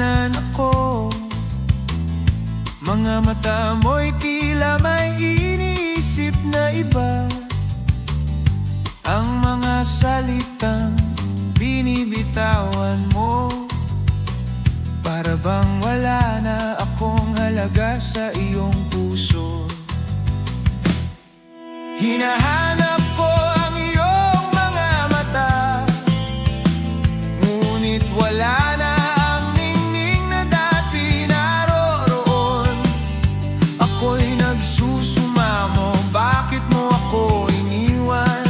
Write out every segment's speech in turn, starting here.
tingnan ako, mga mata mo'y tila may iniisip na iba. Ang mga salitang binibitawan mo, para bang wala na akong halaga sa iyong puso. Hinahanap ko ang iyong mga mata, ngunit wala na ang ningning na dati naroroon. Ako'y nagsusumamo, bakit mo ako iniwan?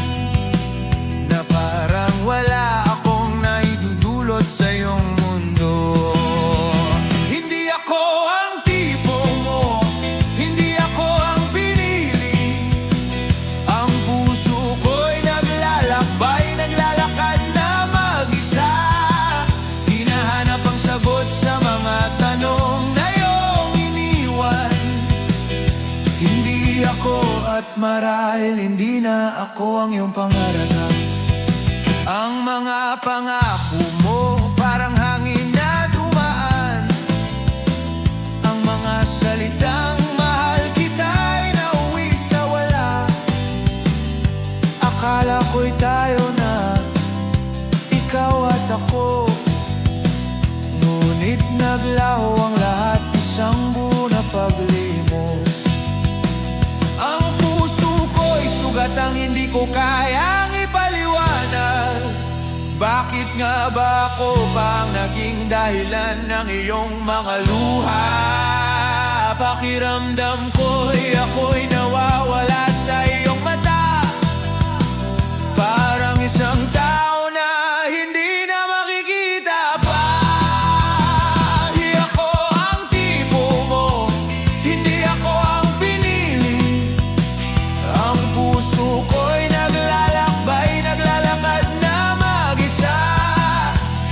Na parang wala akong naidudulot sa iyong mundo. Hindi ako ang tipo mo, hindi ako ang pinili. Ang puso ko'y naglalakbay, naglalakad na mag-isa. Hinahanap ang sagot sa mga tanong na iyong iniwan. Hindi ako, at marahil hindi na ako ang iyong pangarap. Ang mga pangako mo parang hangin na dumaan. Ang mga salitang mahal kita'y nauwi sa wala. Akala ko'y tayo na, ikaw at ako, ngunit naglaho ang lahat, isang buo na paglimos. Ang puso ko'y sugat, ang hindi ko kayang ipaliwanag. Bakit nga ba ako pa ang naging dahilan ng iyong mga luha? Pakiramdam ko'y ako'y nawawala sa iyong mata, parang isang tao na hindi na makikita pa. Di ako ang tipo mo, hindi ako ang pinili. Ang puso ko'y naglalakbay, naglalakad na mag-isa.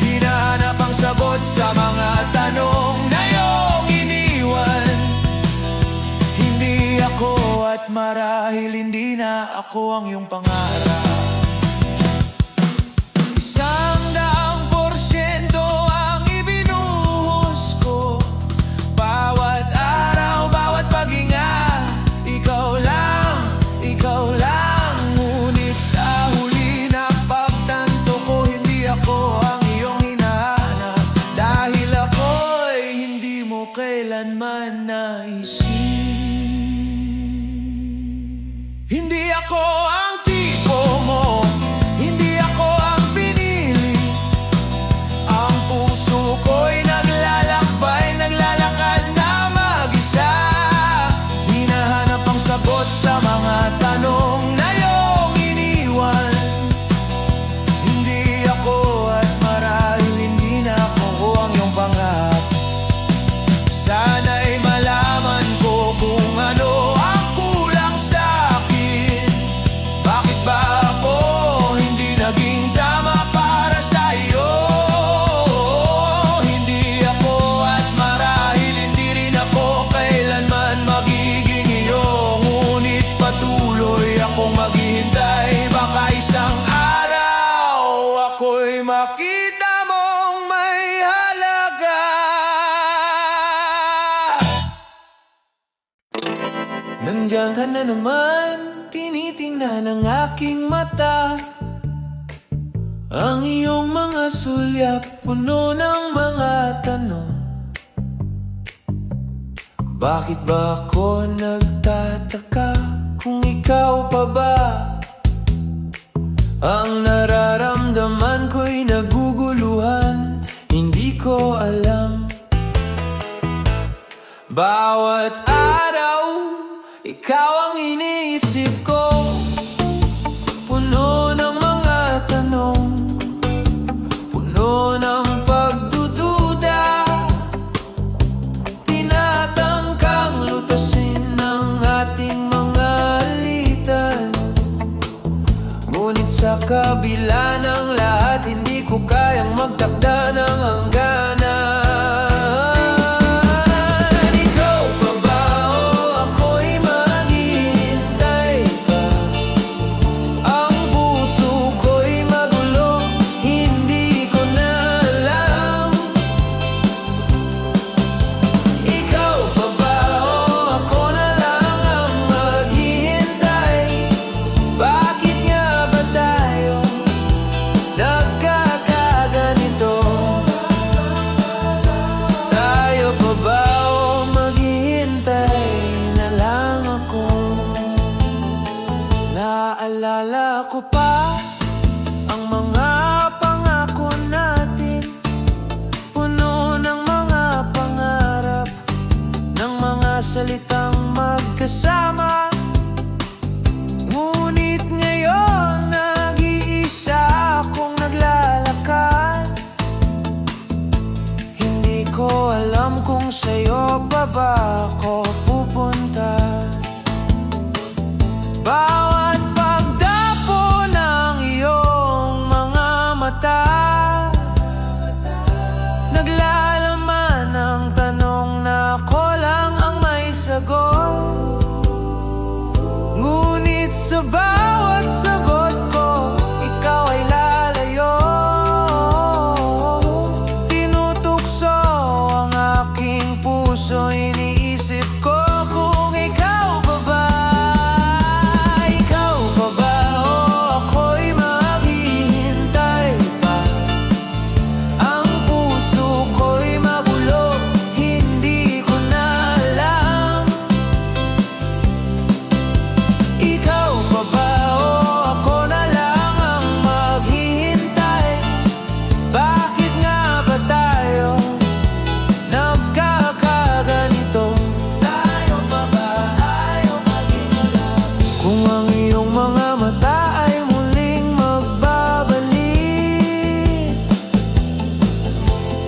Hinahanap ang sagot sa mga tanong na iyong iniwan. Hindi ako, at marahil hindi na ako ang iyong pangarap. 100% ang ibinuhos ko, bawat araw, bawat paghinga. Ikaw lang, ngunit sa huli na pagtanto ko, hindi ako ang iyong hinahanap. Dahil ako'y hindi mo kailanman naisip. Hindi ako ang tipo mo, hindi ako ang pinili. Ang puso ko'y naglalakbay, naglalakad na mag-isa. Hinahanap ang sagot sa mga tanong na iyong iniwan. Hindi ako, at marahil hindi na ako ang iyong pangarap. Sana'y malaman ko kung ano ang kulang sa akin. Bakit ba ako hindi naging tama para sa iyo? Hindi ako, at marahil hindi rin ako kailanman magiging iyo. Ngunit patuloy akong maghihintay, baka isang araw ako'y makita mong may halaga. Nandiyan ka na naman, tinitingnan ng aking mata. Ang iyong mga sulyap, puno ng mga tanong. Bakit ba ako nagtataka kung ikaw pa ba? Ang nararamdaman ko'y naguguluhan, hindi ko alam. Bawat araw, ikaw ang iniisip ko, puno ng mga tanong, puno ng pagdududa. Tinatangkang lutasin ang ating mga alitan, ngunit sa kabila ng lahat, hindi ko kayang magtakda ng hangganan. Ikaw pa ba o ako'y maghihintay? nagsasalitang magkasama. Ngunit ngayon nag-iisa akong naglalakad. Hindi ko alam kung sa'yo pa ba ako pupunta. Bawat pagdapo ng iyong mga mata, naglalaman ng tanong na ako lang ang may sagot. Ngunit sa bawat sagot ko, ikaw ay lalayo. Tinutukso ang aking puso, iniisip ko kung ikaw pa ba. Ikaw pa ba o ako'y maghihintay pa? Ang puso ko'y magulo, hindi ko na alam. Ikaw pa ba o ako na lang ang maghihintay? Bakit nga ba tayo nagkakaganito? Tayo pa ba ayaw maging alam? Kung ang iyong mga mata ay muling magbabalik,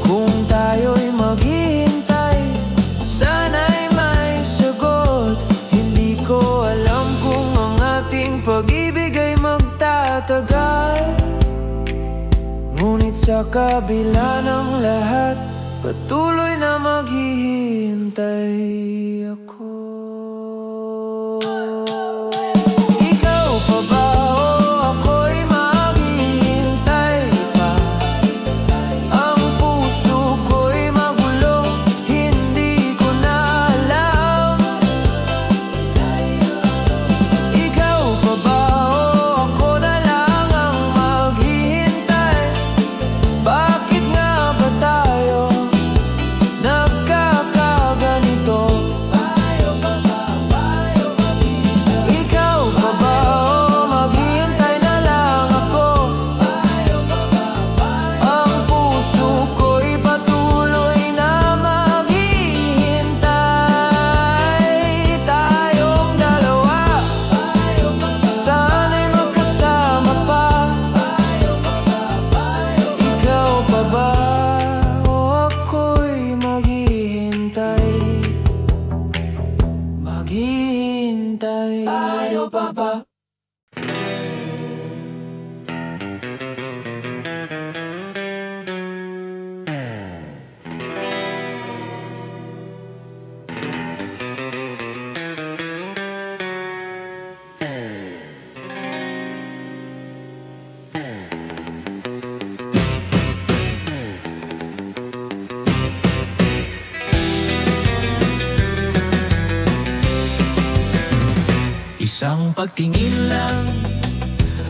kung tayo'y maghihintay, sana'y may sagot. Hindi ko alam kung ang ating pag-ibig ay magtatagal. Ngunit sa kabila ng lahat, patuloy na maghihintay ako. Ikaw pa ba o ako'y maghihintay pa? Ang puso ko'y magulo, hindi ko na alam. Ikaw pa ba o ako na lang ang maghihintay? Bakit nga ba tayo nagkakaganito? Ikaw pa ba o maghihintay na lang ako? Ang puso ko'y patuloy na maghihintay. Tayong dalawa, sana'y magkasama pa. Ikaw pa ba o ako'y maghihintay? Maghihintay. Tayo pa ba? Isang pagtingin lang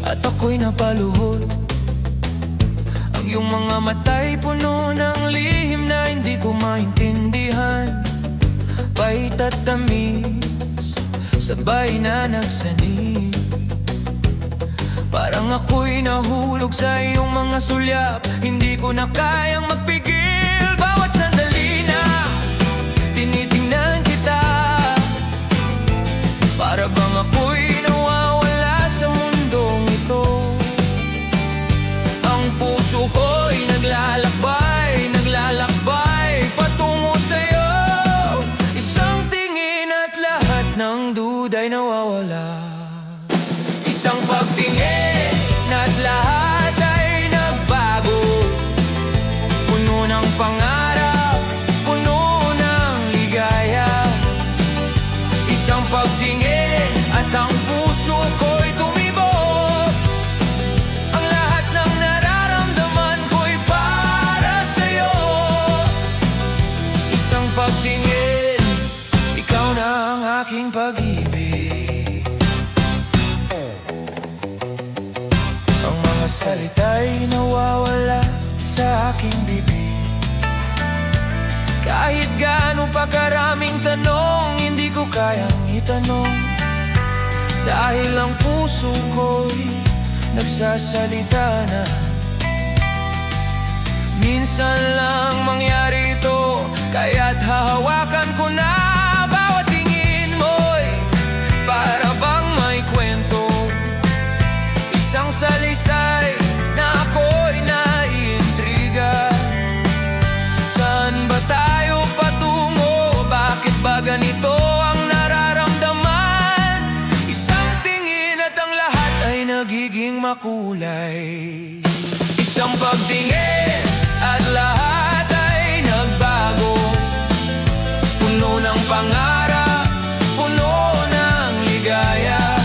at ako'y napaluhod. Ang iyong mga mata'y puno ng lihim na hindi ko maintindihan. Pait at tamis, sabay na nagsanib. Parang ako'y nahulog sa iyong mga sulyap, hindi ko na kayang magpigil. Bawat sandali na tinitingnan kita, para bang ako'y nawawala sa mundong ito. Ang puso ko'y naglalakbay, naglalakbay patungo sa'yo. Isang tingin at lahat ng duda'y nawawala. Isang pagtingin at lahat ay nagbago. Puno ng pangarap, puno ng ligaya. Isang pagtingin at ang puso ko'y tumibok. Ang lahat ng nararamdaman ko'y para sa'yo. Isang pagtingin, ikaw na ang aking pag-ibig. Ang mga salita'y nawawala sa aking bibig. Kahit gaano pa karaming tanong, hindi ko kayang itanong. Dahil ang puso ko'y nagsasalita na. Minsan lang mangyari ito, kaya't hahawakan ko na bawat makulay. Isang pagtingin at lahat ay nagbago. Puno ng pangarap, puno ng ligaya.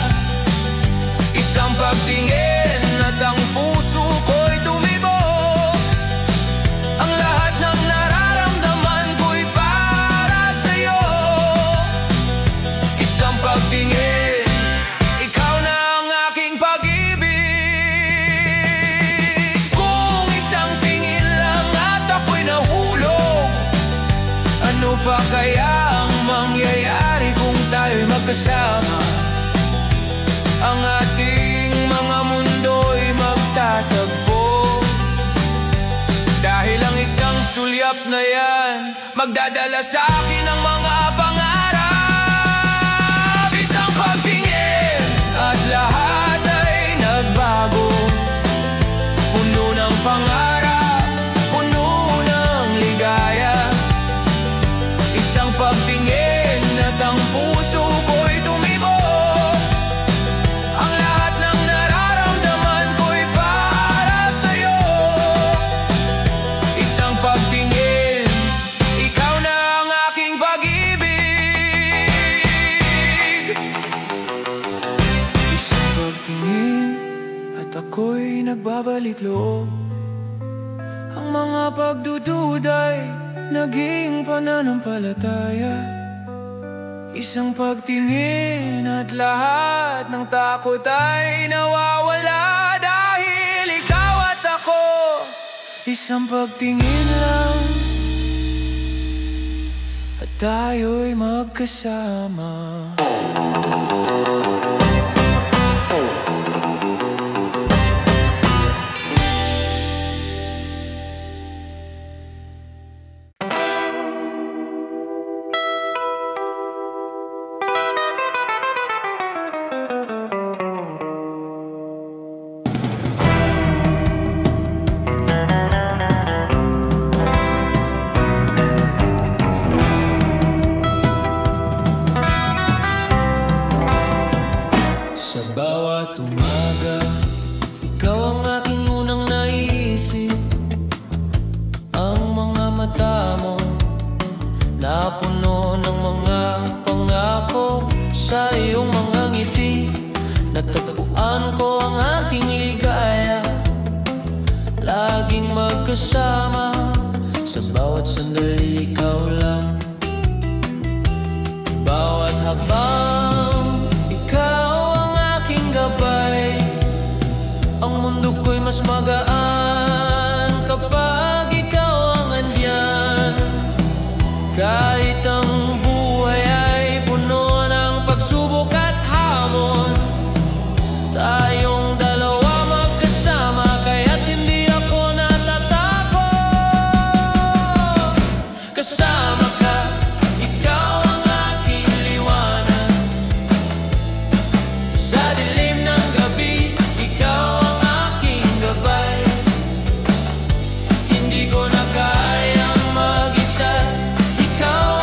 Isang pagtingin at ang puso ko'y tumibok. Ang lahat ng nararamdaman ko'y para sa'yo. Isang pagtingin, ikaw na ang aking pag-ibig. Kung isang tingin lang at ako'y nahulog, ano pa kaya ang mangyayari kung tayo'y magkasama? Ang ating mga mundo'y magtatagpo. Dahil ang isang sulyap na yan magdadala sa akin ng mga pangarap. Isang pagtingin at lahat ay nagbago. Puno ng pangarap, puno ng ligaya. Isang pagtingin at ang puso ko'y tumibok. Ang lahat ng nararamdaman ko'y para sa'yo. Isang pagtingin, ikaw na ang aking pag-ibig. Isang pagtingin at ako'y nagbabalik loob. Ang mga pagdududa'y naging pananampalataya. Isang pagtingin at lahat ng takot ay nawawala. Dahil ikaw at ako, isang pagtingin lang at tayo'y magkasama. Sa bawat umaga, ikaw ang aking unang naisip. Ang mga mata mo napuno ng mga pangako. Sa iyong mga ngiti natagpuan ko ang aking ligaya. Laging magkasama, sa bawat sandali ikaw lang. Bawat hakbang, ikaw gabay. Ang mundo ko'y mas magaan kapag ikaw ang andyan. Kahit ang buhay ay puno ng pagsubok at hamon, tayong dalawa magkasama, kaya't hindi ako natatakot. Kasama ka, ikaw ang aking liwanag. Sa dilim ng gabi, ikaw ang aking gabay. Hindi ko na kayang mag-isa, ikaw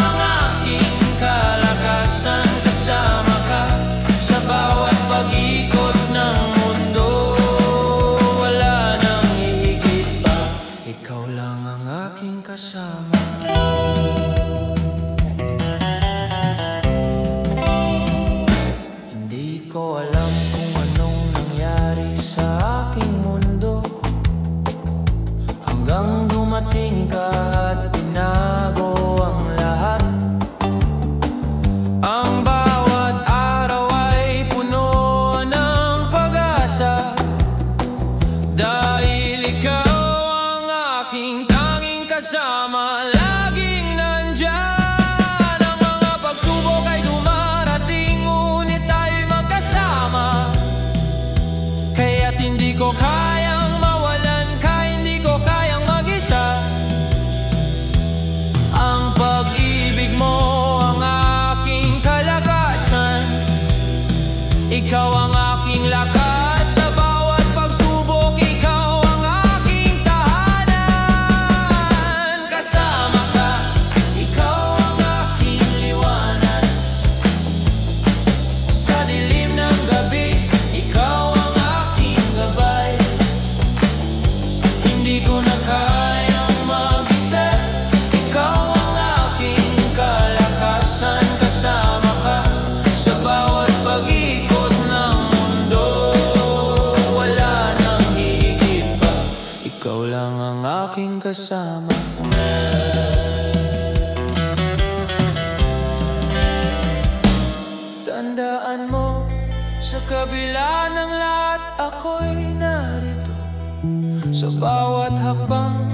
Sa bawat hakbang,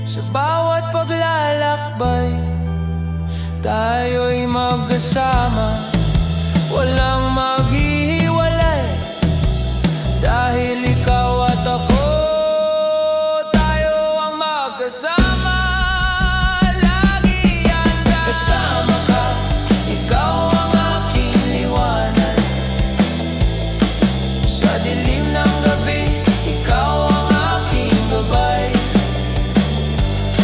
sa bawat paglalakbay, tayo'y magkasama, walang maghihiwalay. Dahil ikaw at ako, tayo ang magkasama. Lagi yan sa kasama ka, ikaw ang aking liwanag. Sa dilim ng gabi, ikaw ang aking gabay.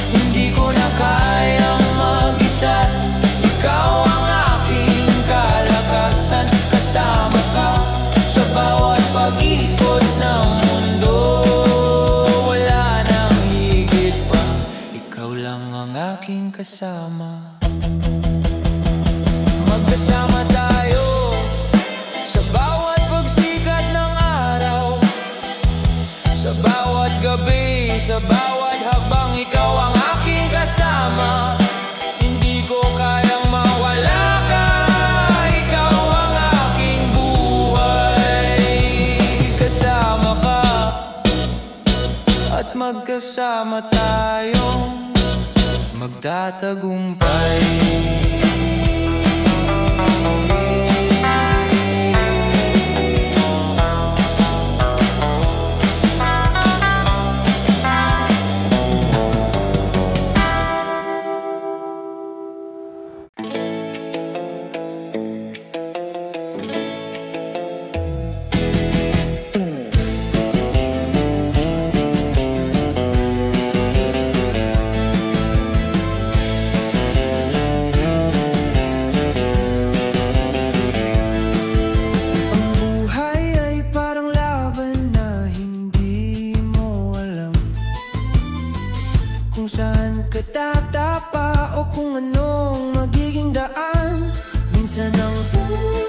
Hindi ko na kayang mag-isa, ikaw ang aking kalakasan. Kasama ka sa bawat pag-ikot ng mundo, wala nang higit pa, ikaw lang ang aking kasama. Magkasama tayo sa bawat pagsikat ng araw, sa bawat gabi, sa bawat habang, ikaw ang aking kasama. Hindi ko kayang mawala ka, ikaw ang aking buhay. Kasama ka at magkasama tayong magtatagumpay. Kung saan ka tatapa o kung anong magiging daan. Minsan ang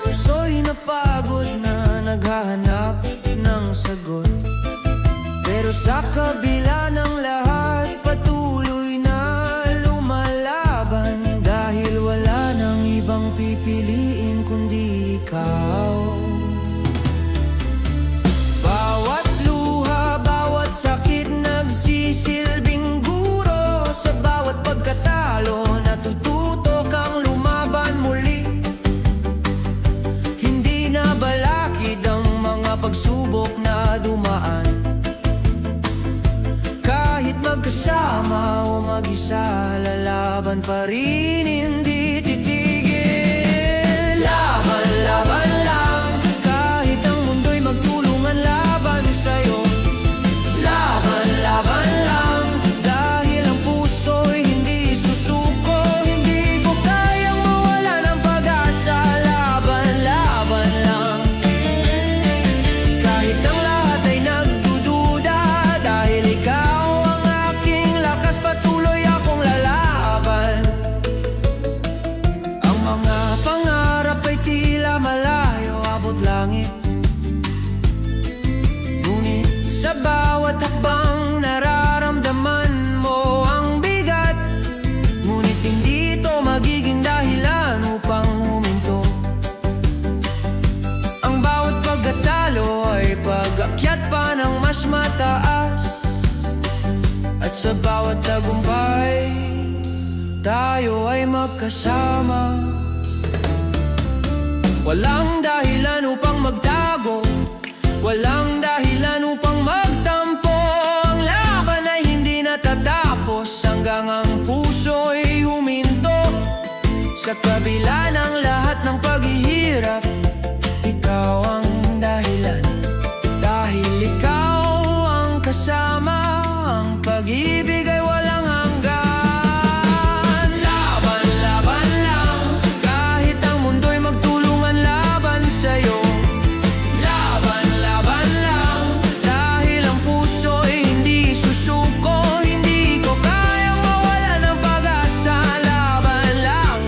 puso'y napagod na naghahanap ng sagot, pero sa kabila ng lahat patuloy na lumalaban. Dahil wala nang ibang pipiliin kundi ikaw. Bawat luha, bawat sakit nagsisilbing guro. Sa bawat pagkatalo natututo kang lumaban muli. Hindi na balakid ang mga pagsubok na dumaan. Kahit magkasama o mag-isa, lalaban pa rin, hindi titigil. Laban, laban lang, kahit ang mundo'y magtulungan laban sa'yo. Laban, laban lang, dahil ang puso'y hindi susuko. Hindi ko kayang mawala ng pag-asa. Laban, laban lang, kahit ang lahat ay nagdududa. Dahil ikaw ang aking lakas, patuloy akong lalaban. Ang mga pangarap ay tila malayo, abot langit. Ngunit sa bawat hakbang nararamdaman mo ang bigat. Ngunit hindi ito magiging dahilan upang huminto. Ang bawat pagkatalo ay pag-akyat pa ng mas mataas. At sa bawat tagumpay, tayo ay magkasama. Walang dahilan upang magtago, walang dahilan upang magtampo. Ang laban ay hindi natatapos hanggang ang puso'y huminto. Sa kabila ng lahat ng paghihirap, ikaw ang dahilan. Dahil ikaw ang kasama, ang pag-ibig ay walang hanggan. Laban, laban lang, kahit ang mundo'y magtulungan laban sa'yo. Laban, laban lang, dahil ang puso'y hindi susuko. Hindi ko kayang mawala ng pag-asa. Laban lang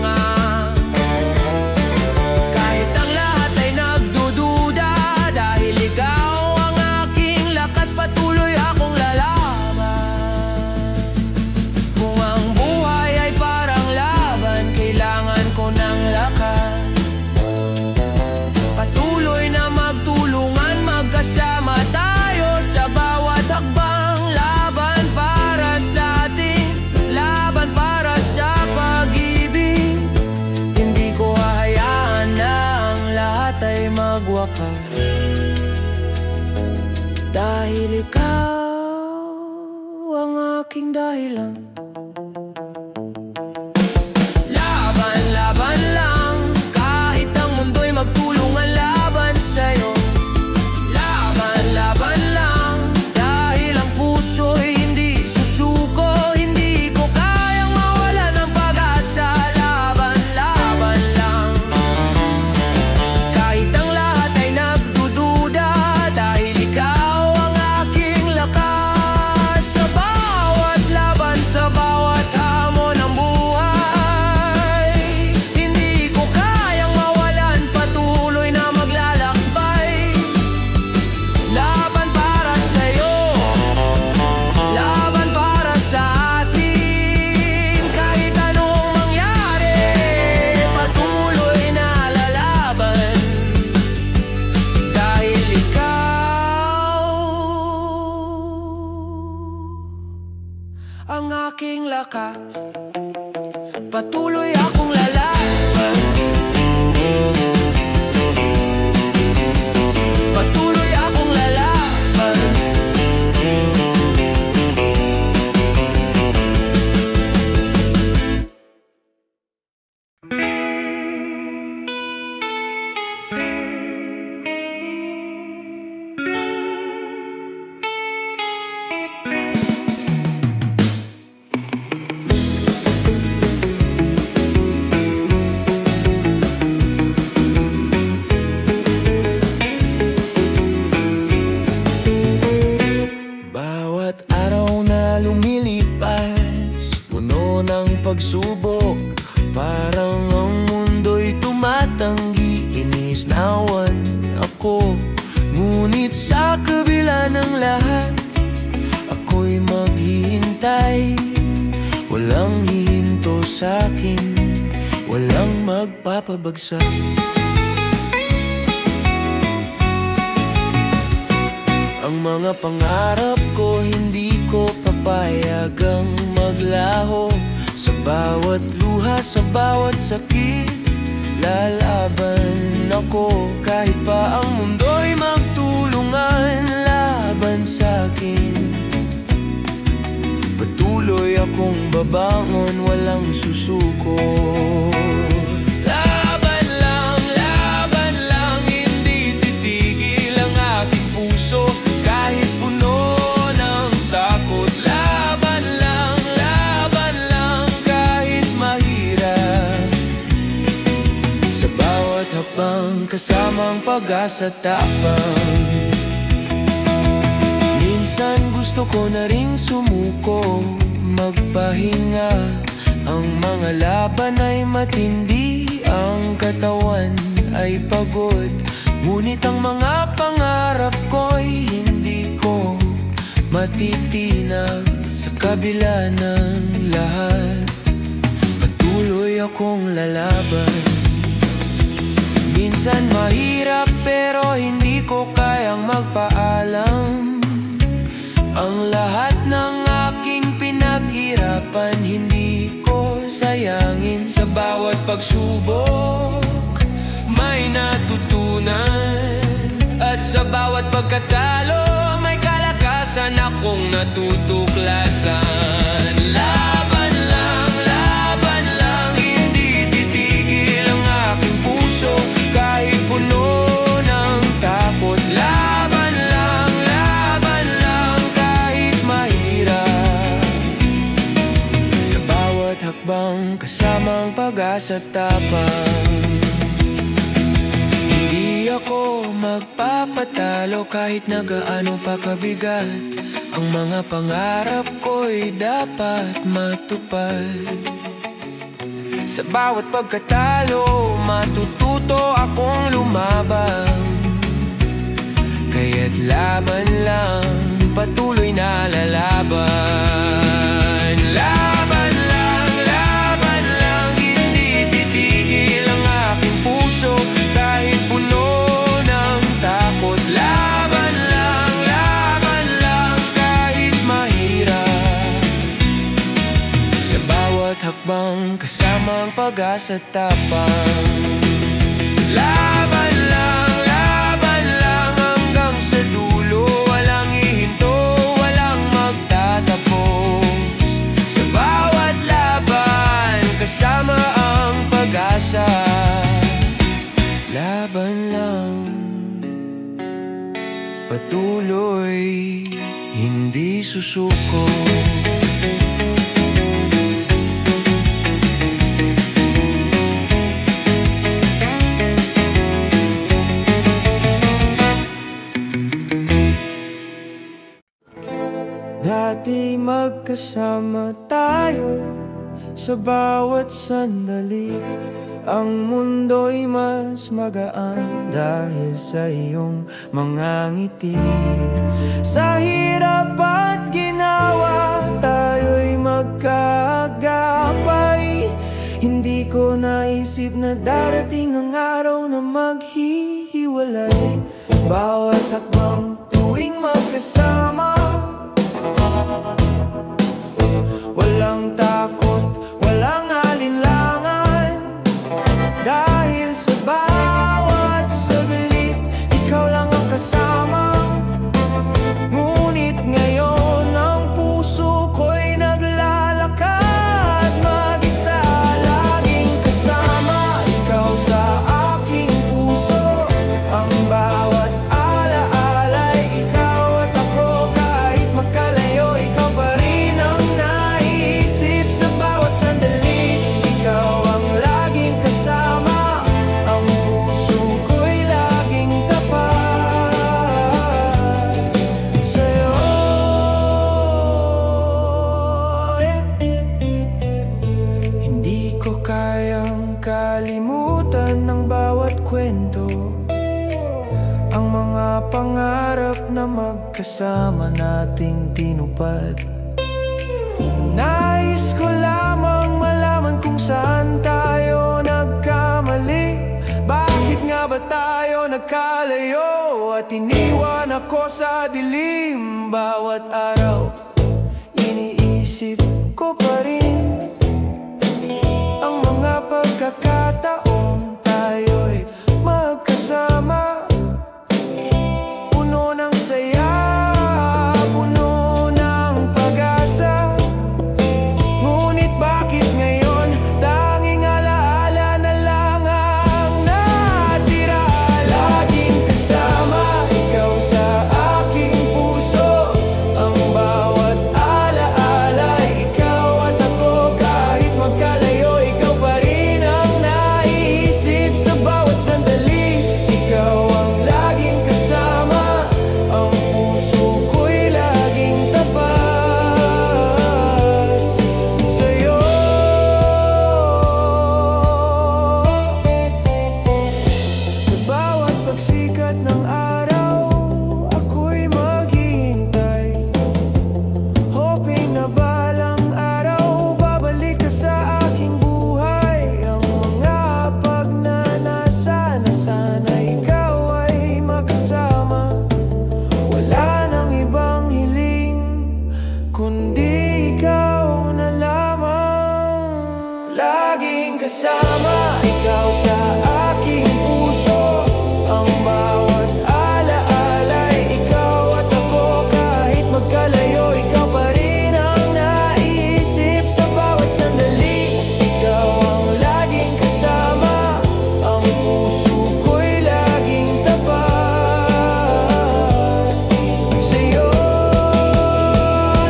kahit ang lahat ay nagdududa. Dahil ikaw ang aking lakas, patuloy akong lalaban. wakas, dahil ikaw ang aking dahilan. Laban, laban lang, kahit ang mundo'y magtulungan laban sa'yo. Laban, laban lang, dahil ang puso'y hindi susuko. Hindi ko kayang mawala ng pag-asa. Laban, laban lang, kahit ang lahat ay nagdududa, dahil ikaw ang aking lakas. Sa bawat laban, sa bawat hamon ng buhay, hindi ko kayang mawalan, patuloy na maglalakbay. Laban para sa'yo, laban para sa atin. Kahit anong mangyari, patuloy na lalaban, dahil ikaw ang aking lakas. Patuloy akong lalaban, patuloy akong lalaban. Bawat araw na lumilipas, puno ng pagsubok, parang ang mundo'y tumatanggi. Inisnawan ako, ngunit sa kabila ng lahat, ako'y maghihintay. Walang hihinto sa'kin, walang magpapabagsak. Ang mga pangarap ko hindi ko papayagang maglaho. Sa bawat luha, sa bawat sakit, lalaban ako. Kahit pa ang mundo'y magtulungan laban sa'kin, patuloy akong babangon, walang susuko. Laban lang, hindi titigil ang aking puso. Kahit puno ng takot, laban lang, kahit mahirap. Sa bawat hakbang, kasamang pag-asa tapang. Minsan gusto ko na ring sumuko, magpahinga. Ang mga laban ay matindi, ang katawan ay pagod. Ngunit ang mga pangarap ko'y hindi ko matitinag. Sa kabila ng lahat, patuloy akong lalaban. Minsan mahirap pero hindi ko kayang magpaalam. Ang lahat ng aking pinaghirapan, hindi ko sayangin. Sa bawat pagsubok, may natutunan. At sa bawat pagkatalo, may kalakasan akong natutuklasan. Laban lang, hindi titigil ang aking puso. Kahit puno ng takot, laban lang, kahit mahirap. Sa bawat hakbang, kasamang pag-asa tapang. Hindi ako magpapatalo kahit na gaano pa kabigat. Ang mga pangarap ko'y dapat matupad. Sa bawat pagkatalo, matututo akong lumaban. Kaya't laban lang, patuloy na lalaban. Laban lang, hindi titigil ang aking puso. Kahit puno ng takot, laban lang, kahit mahirap. Sa bawat hakbang, kasamang pag-asa tapang. Laban lang, susuko. Dati magkasama tayo sa bawat sandali. Ang mundo'y mas magaan dahil sa iyong mga ngiti. Sa hirap at ginawa, tayo'y magkaagapay. Hindi ko naisip na darating ang araw na maghihiwalay. Bawat hakbang tuwing magkasama, walang takot, walang alinlangan. Dahil sa bawat saglit, ikaw lang ang kasama. Ngunit ngayon ang puso ko'y naglalakad mag-isa. Laging kasama ikaw sa aking puso. Ang bawat ala-alay, ikaw at ako. Kahit magkalayo, ikaw pa rin ang naisip sa bawat sandali. Ikaw ang laging kasama, ang puso ko'y laging tapat sa'yo. Hindi ko kayang kalimutan ng bawat kwento, ang mga pangarap na magkasama nating tinupad. Nais ko lamang malaman kung saan tayo nagkamali. Bakit nga ba tayo nagkalayo at iniwan ako sa dilim? Bawat araw iniisip ko pa rin ang mga pagkakataon tayo'y magkasama. Puno ng saya, puno ng pag-asa. Ngunit bakit ngayon tanging alaala na lang ang natira? Laging kasama ikaw sa aking puso. Ang bawat ala-alay, ikaw at ako. Kahit magkalayo, ikaw pa rin ang naisip sa bawat sandali. Ikaw ang laging kasama, ang puso ko'y laging tapat sa'yo. Sa bawat pagsikat ng araw, ako'y maghihintay, hoping na balang araw babalik ka sa aking buhay. Ang mga pagnanasa na sana ikaw ay makasama. Wala nang ibang hiling kundi ikaw na lamang. Laging kasama ikaw sa aking puso. Ang bawat ala-alay, ikaw at ako. Kahit magkalayo, ikaw pa rin ang naisip sa bawat sandali. Ikaw ang laging kasama, ang puso ko'y laging tapat sa'yo.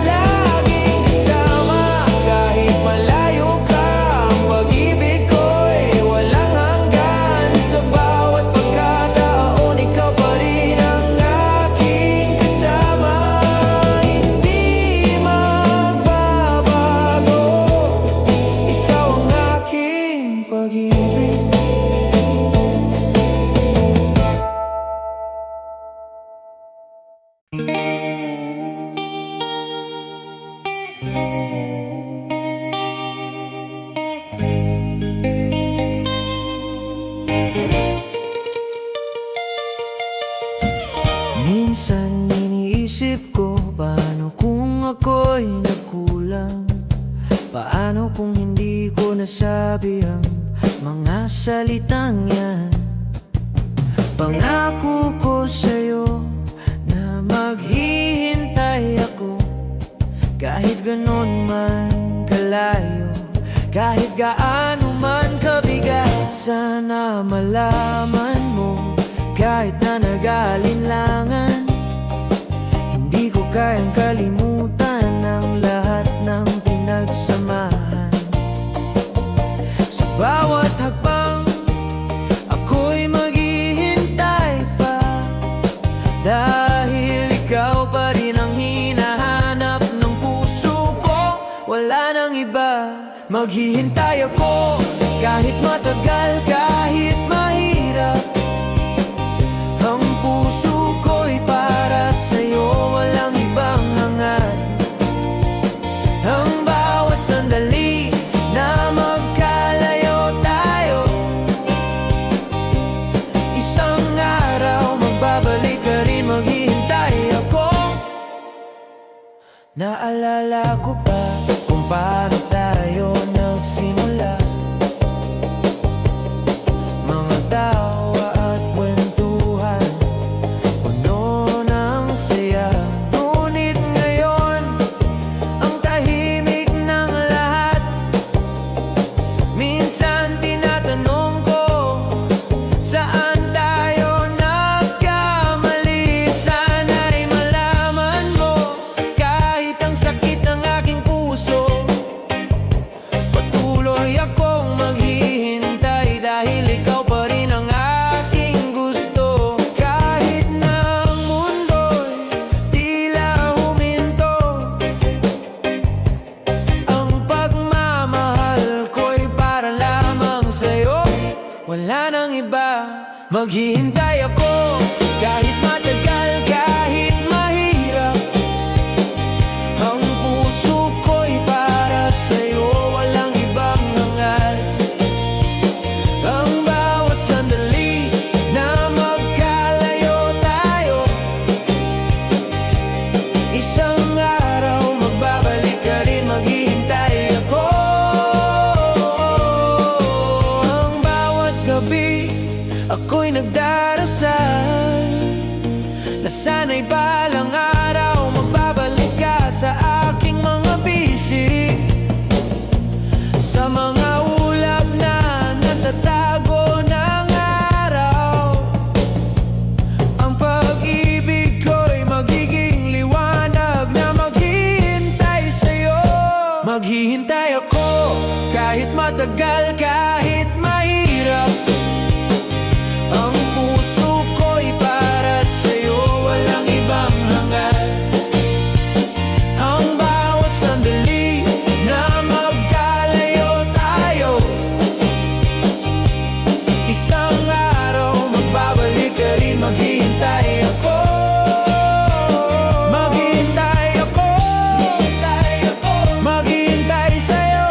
Laging kasama kahit malayo ka. Ang pag-ibig ko'y walang hanggan. Sa bawat pagkataon, ikaw pa rin ang aking kasama. Hindi magbabago, ikaw ang aking pag-ibig. Minsan iniisip ko, paano kung ako'y nagkulang? Paano kung hindi ko nasabi ang mga salitang yan? Pangako ko sa'yo na maghihintay ako, kahit ganon man kalayo, kahit gaano man kabigat. Sana malaman mo, kahit na nag-aalinlangan, hindi ko kayang kalimutan Bawat hakbang ako'y maghihintay pa, dahil ikaw pa rin ang hinahanap ng puso ko. Wala nang iba. Maghihintay ako kahit matagal, kahit mahirap. Ang puso ko'y para sa'yo, walang ibang hangad. Ang bawat sandali na magkalayo tayo, isang araw magbabalik ka rin. Maghihintay ako. Naalala ko pa kung paano tayo nagsimula, mga tawa at kwentuhan, puno ng saya. Ngunit ngayon, ang tahimik ng lahat. Minsan tinatanong ko, saan tayo nagkamali? Sana'y malaman mo, kahit ang sakit ng aking puso, patuloy akong maghihintay, dahil ikaw pa rin ang aking gusto. Kahit na ang mundo'y tila huminto, ang pagmamahal ko'y para lamang sa'yo, wala nang iba. Maghihintay ako kahit matagal, kahit mahirap. Ang puso ko'y para sa'yo, walang ibang hangad. Ang bawat sandali na magkalayo tayo, isang araw magbabalik ka rin. Maghihintay ako. Ang bawat gabi ako'y nagdarasal na sana'y balang araw magbabalik ka sa aking mga bisig, sa mga ulap na natatago ng araw. Ang pag-ibig ko'y magiging liwanag na maghihintay sa'yo. Maghihintay ako kahit matagal, kahit mahirap. Ang puso ko'y para sa'yo, walang ibang hangad. Ang bawat sandali na magkalayo tayo, isang araw magbabalik ka rin. Maghihintay ako. Maghihintay ako. Maghihintay sa'yo.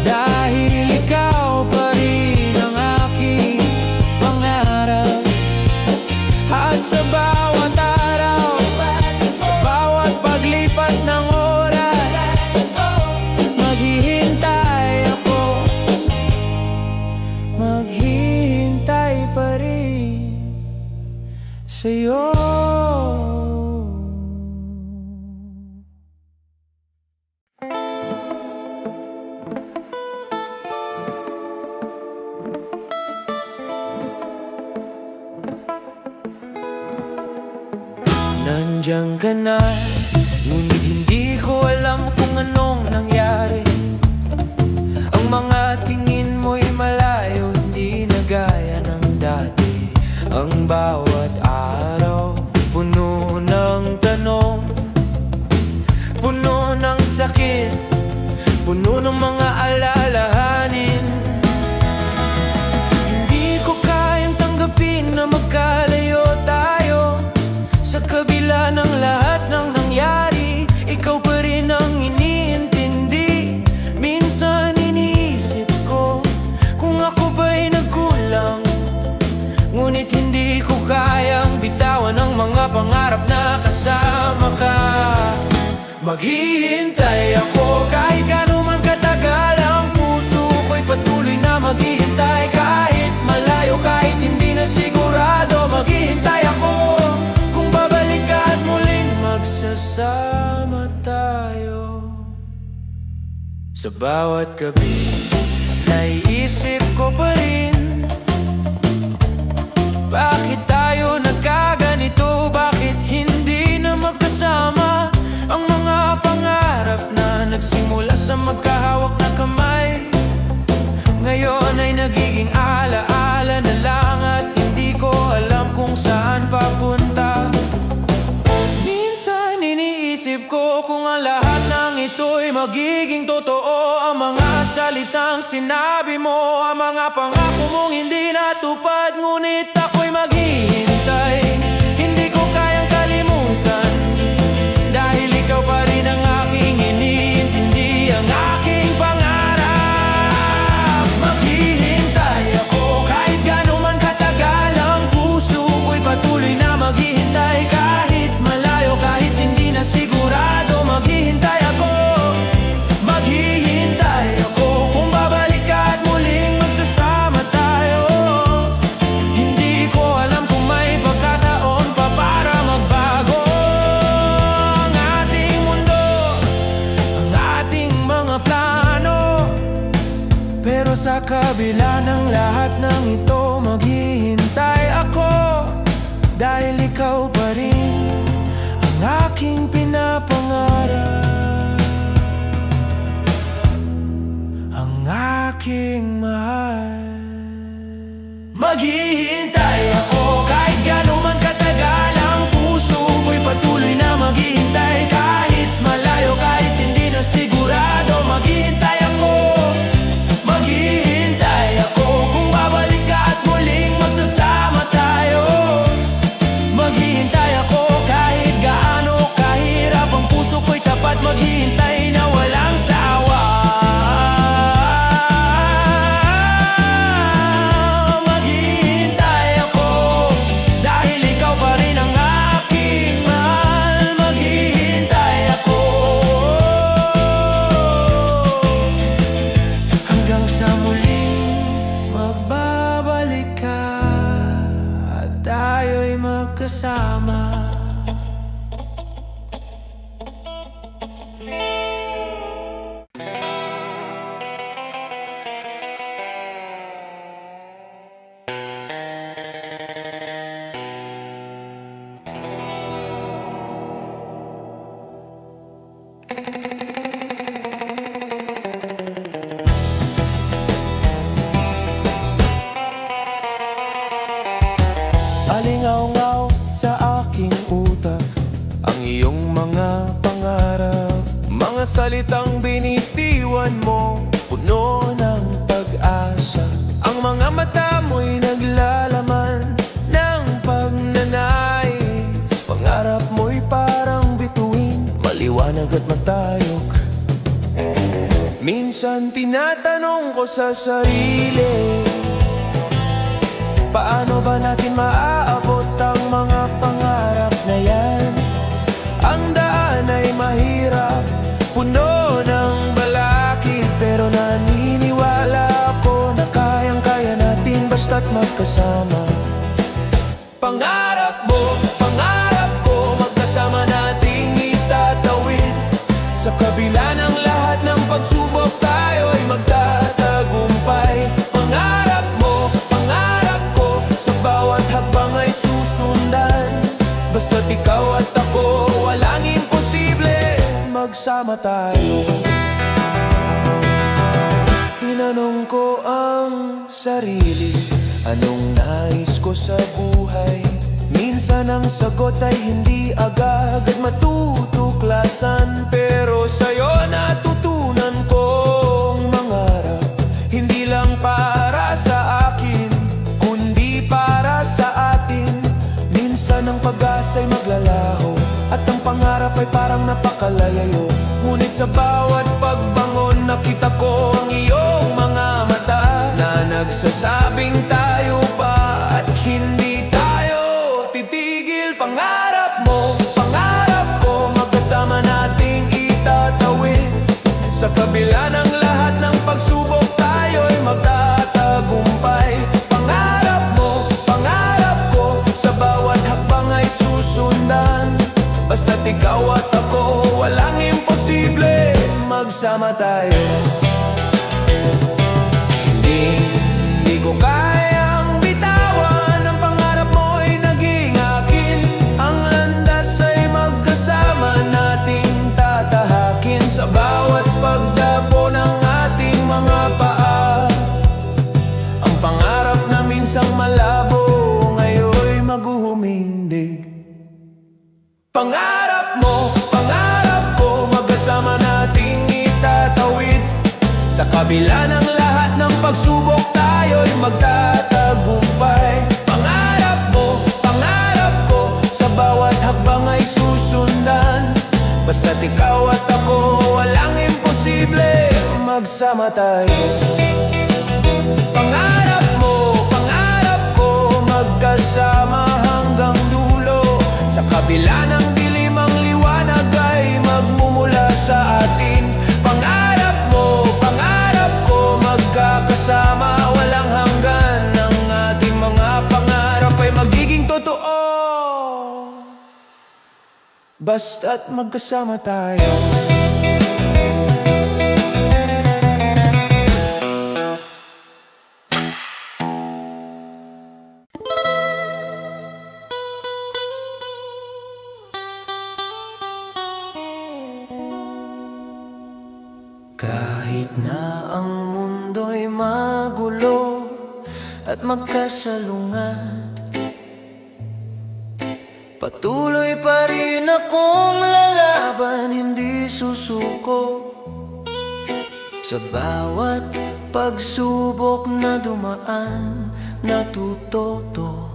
Dahil ikaw pa rin ang aking pangarap. At sa bawat araw, sa bawat paglipas ng oras, maghihintay ako. Maghihintay pa rin sa'yo. Nandiyan ka na, ngunit hindi ko alam kung anong nangyari. Ang mga tingin mo'y malayo, hindi na gaya ng dati. Ang bawat araw, puno ng tanong, puno ng sakit, puno ng mga alalahanin. Hindi ko kayang tanggapin na magkalayo tayo. Sa kabila ng lahat ng nangyari, ikaw pa rin ang iniintindi. Minsan iniisip ko kung ako ba'y nagkulang, ngunit hindi ko kayang bitawan ang mga pangarap na kasama ka. Maghihintay ako kahit gaano man katagal. Ang puso ko'y patuloy na maghihintay, kahit malayo, kahit hindi na sigurado. Maghihintay ako kung babalik ka at muling magsasama tayo. Sa bawat gabi, naiisip ko pa rin, bakit tayo nagkaganito? Bakit hindi na magkasama ang mga pangarap na nagsimula sa magkahawak na kamay? magiging totoo ang mga salitang sinabi mo. Ang mga pangako mong hindi natupad, ngunit ako'y maghihintay. Hindi ko kayang kalimutan, dahil ikaw pa rin ang aking iniintindi, ang aking pangarap. Maghihintay ako kahit gaano man katagal, ang puso ko'y patuloy na maghihintay. Kahit malayo, kahit hindi na sigurado, maghihintay ako. Maghihintay ako kung babalik ka at muling magsasama tayo. Hindi ko alam kung may pagkataon pa para magbago ang ating mundo, ang ating mga plano. Pero sa kabila ng lahat ng ito, maghihintay ako, dahil ikaw pa rin ang aking pinapangarap, ang aking mahal. Maghihintay ako kahit gaano man katagal, ang puso ko'y patuloy na maghihintay. Kahit malayo, kahit hindi na sigurado, maghihintay ako. Maghihintay ako kung babalik ka at muling magsasama tayo. Maghihintay ako kahit gaano kahirap, ang puso ko'y tapat, maghihintay na walang sawa. Maghihintay ako dahil ikaw pa rin ang aking mahal. Maghihintay ako hanggang sa muling magbabalik ka at tayo'y magkasama. Alingaw-ngaw sa aking utak ang iyong mga pangarap, mga salitang binitiwan mo, puno ng pag-asa. Ang mga mata mo'y naglalaman ng pagnanais, pangarap mo'y parang bituin, maliwanag at matayog. Minsan tinatanong ko sa sarili, paano ba natin maaabot ang mga pangarap na yan? Ang daan ay mahirap, puno ng balakid, pero naniniwala ako na kayang-kaya natin basta't magkasama. Pangarap mo, pangarap ko, magkasama nating itatawid. Sa kabila ng lahat ng pagsubok, tayo'y magtatagumpay. Pangarap mo, pangarap ko, sa bawat hakbang ay susundan. Basta't ikaw at ako, walang imposible, magsama tayo. Tinanong ko ang sarili, anong nais ko sa buhay? Minsan ang sagot ay hindi agad matutuklasan, pero sa'yo natutunan kong mangarap, hindi lang para sa akin, kundi para sa atin. Minsan ang pag-asa'y maglalaho, at ang pangarap ay parang napakalayo. Ngunit sa bawat pagbangon, nakita ko ang iyong mga mata na nagsasabing tayo pa at hindi tayo titigil. Pangarap mo, pangarap ko, magkasama nating itatawid. Sa kabila ng lahat ng pagsubok, tayo'y magtatagumpay. Pangarap mo, pangarap ko, sa bawat hakbang ay susundan. Basta't ikaw at ako, walang imposible, magsama tayo. Hindi ko kayang bitawan, ang pangarap mo'y naging akin. Ang landas ay magkasama nating tatahakin. Sa bawat pagdabo ng ating mga paa, ang pangarap na minsang malabo, ngayon'y maghuhumindig. Pangarap mo, pangarap ko, magkasama nating itatawid. kabila ng lahat ng pagsubok, tayo'y magtatagumpay. Pangarap mo, pangarap ko, sa bawat hakbang ay susundan. Basta't ikaw at ako, walang imposible, magsama tayo. Pangarap mo, pangarap ko, magkasama hanggang dulo. Sa kabila ng dilim, ang liwanag ay magmumula sa atin. Pangarap mo, pangarap ko, magkakasama walang hanggan. Ang ating mga pangarap ay magiging totoo, basta't magkasama tayo. Kahit na ang mundo'y magulo at magkasalungat, patuloy pa rin akong lalaban, hindi susuko. Sa bawat pagsubok na dumaan, natututo.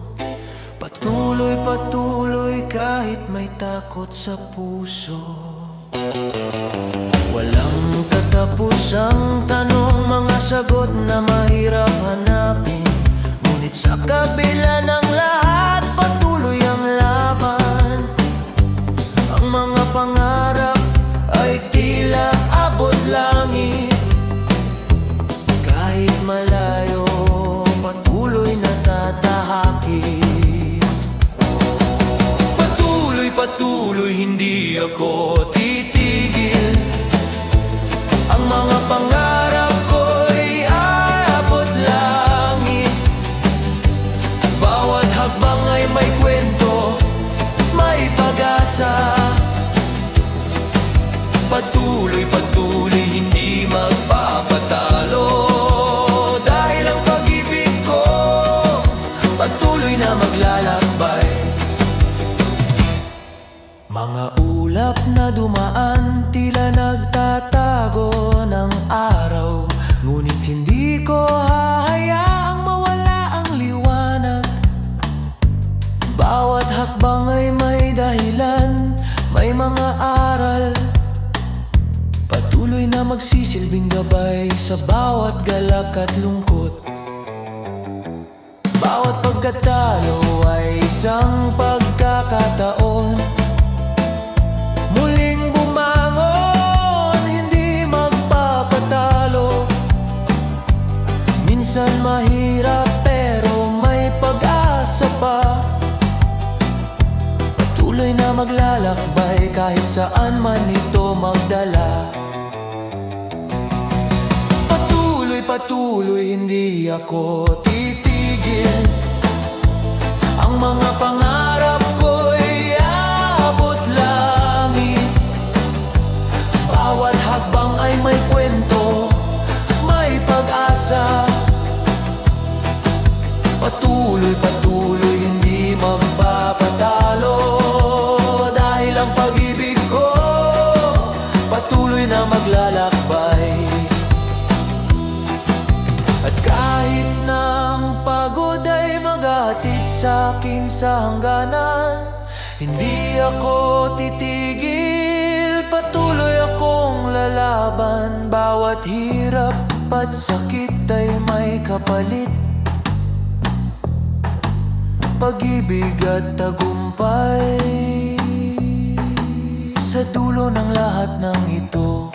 Patuloy, patuloy kahit may takot sa puso. Walang katapusang tanong, mga sagot na mahirap hanapin. Ngunit sa kabila ng lahat, patuloy ang laban. Ang mga pangarap ay tila abot langit. Kahit malayo, patuloy na tatahakin. Patuloy, patuloy, hindi ako titigil. Ang mga pangarap ko'y aabot langit. Bawat hakbang ay may kwento, may pag-asa. Patuloy, patuloy, hindi magpapatalo. Dahil ang pag-ibig ko patuloy na maglalakbay. Mga ulap na dumaan, tila nagtatago ng araw. Ngunit hindi ko hahayaang mawala ang liwanag. Bawat hakbang ay may dahilan, may mga aral. Patuloy na magsisilbing gabay sa bawat galak at lungkot. Bawat pagkatalo ay isang pagkakataon. Muling bumangon, hindi magpapatalo. Minsan mahirap pero may pag-asa pa. Patuloy na maglalakbay kahit saan man ito magdala. Patuloy, patuloy, hindi ako titigil. Ang mga pangarap ko'y aabot langit. Bawat hakbang ay may kwento, may pag-asa. Patuloy, patuloy, hindi magpapatalo. Dahil ang pag-ibig ko patuloy na maglalakbay. At kahit na ang pagod ay maghatid sa'kin sa hangganan, hindi ako titigil, patuloy akong lalaban. Bawat hirap at sakit ay may kapalit, pag-ibig at tagumpay. Sa dulo ng lahat ng ito,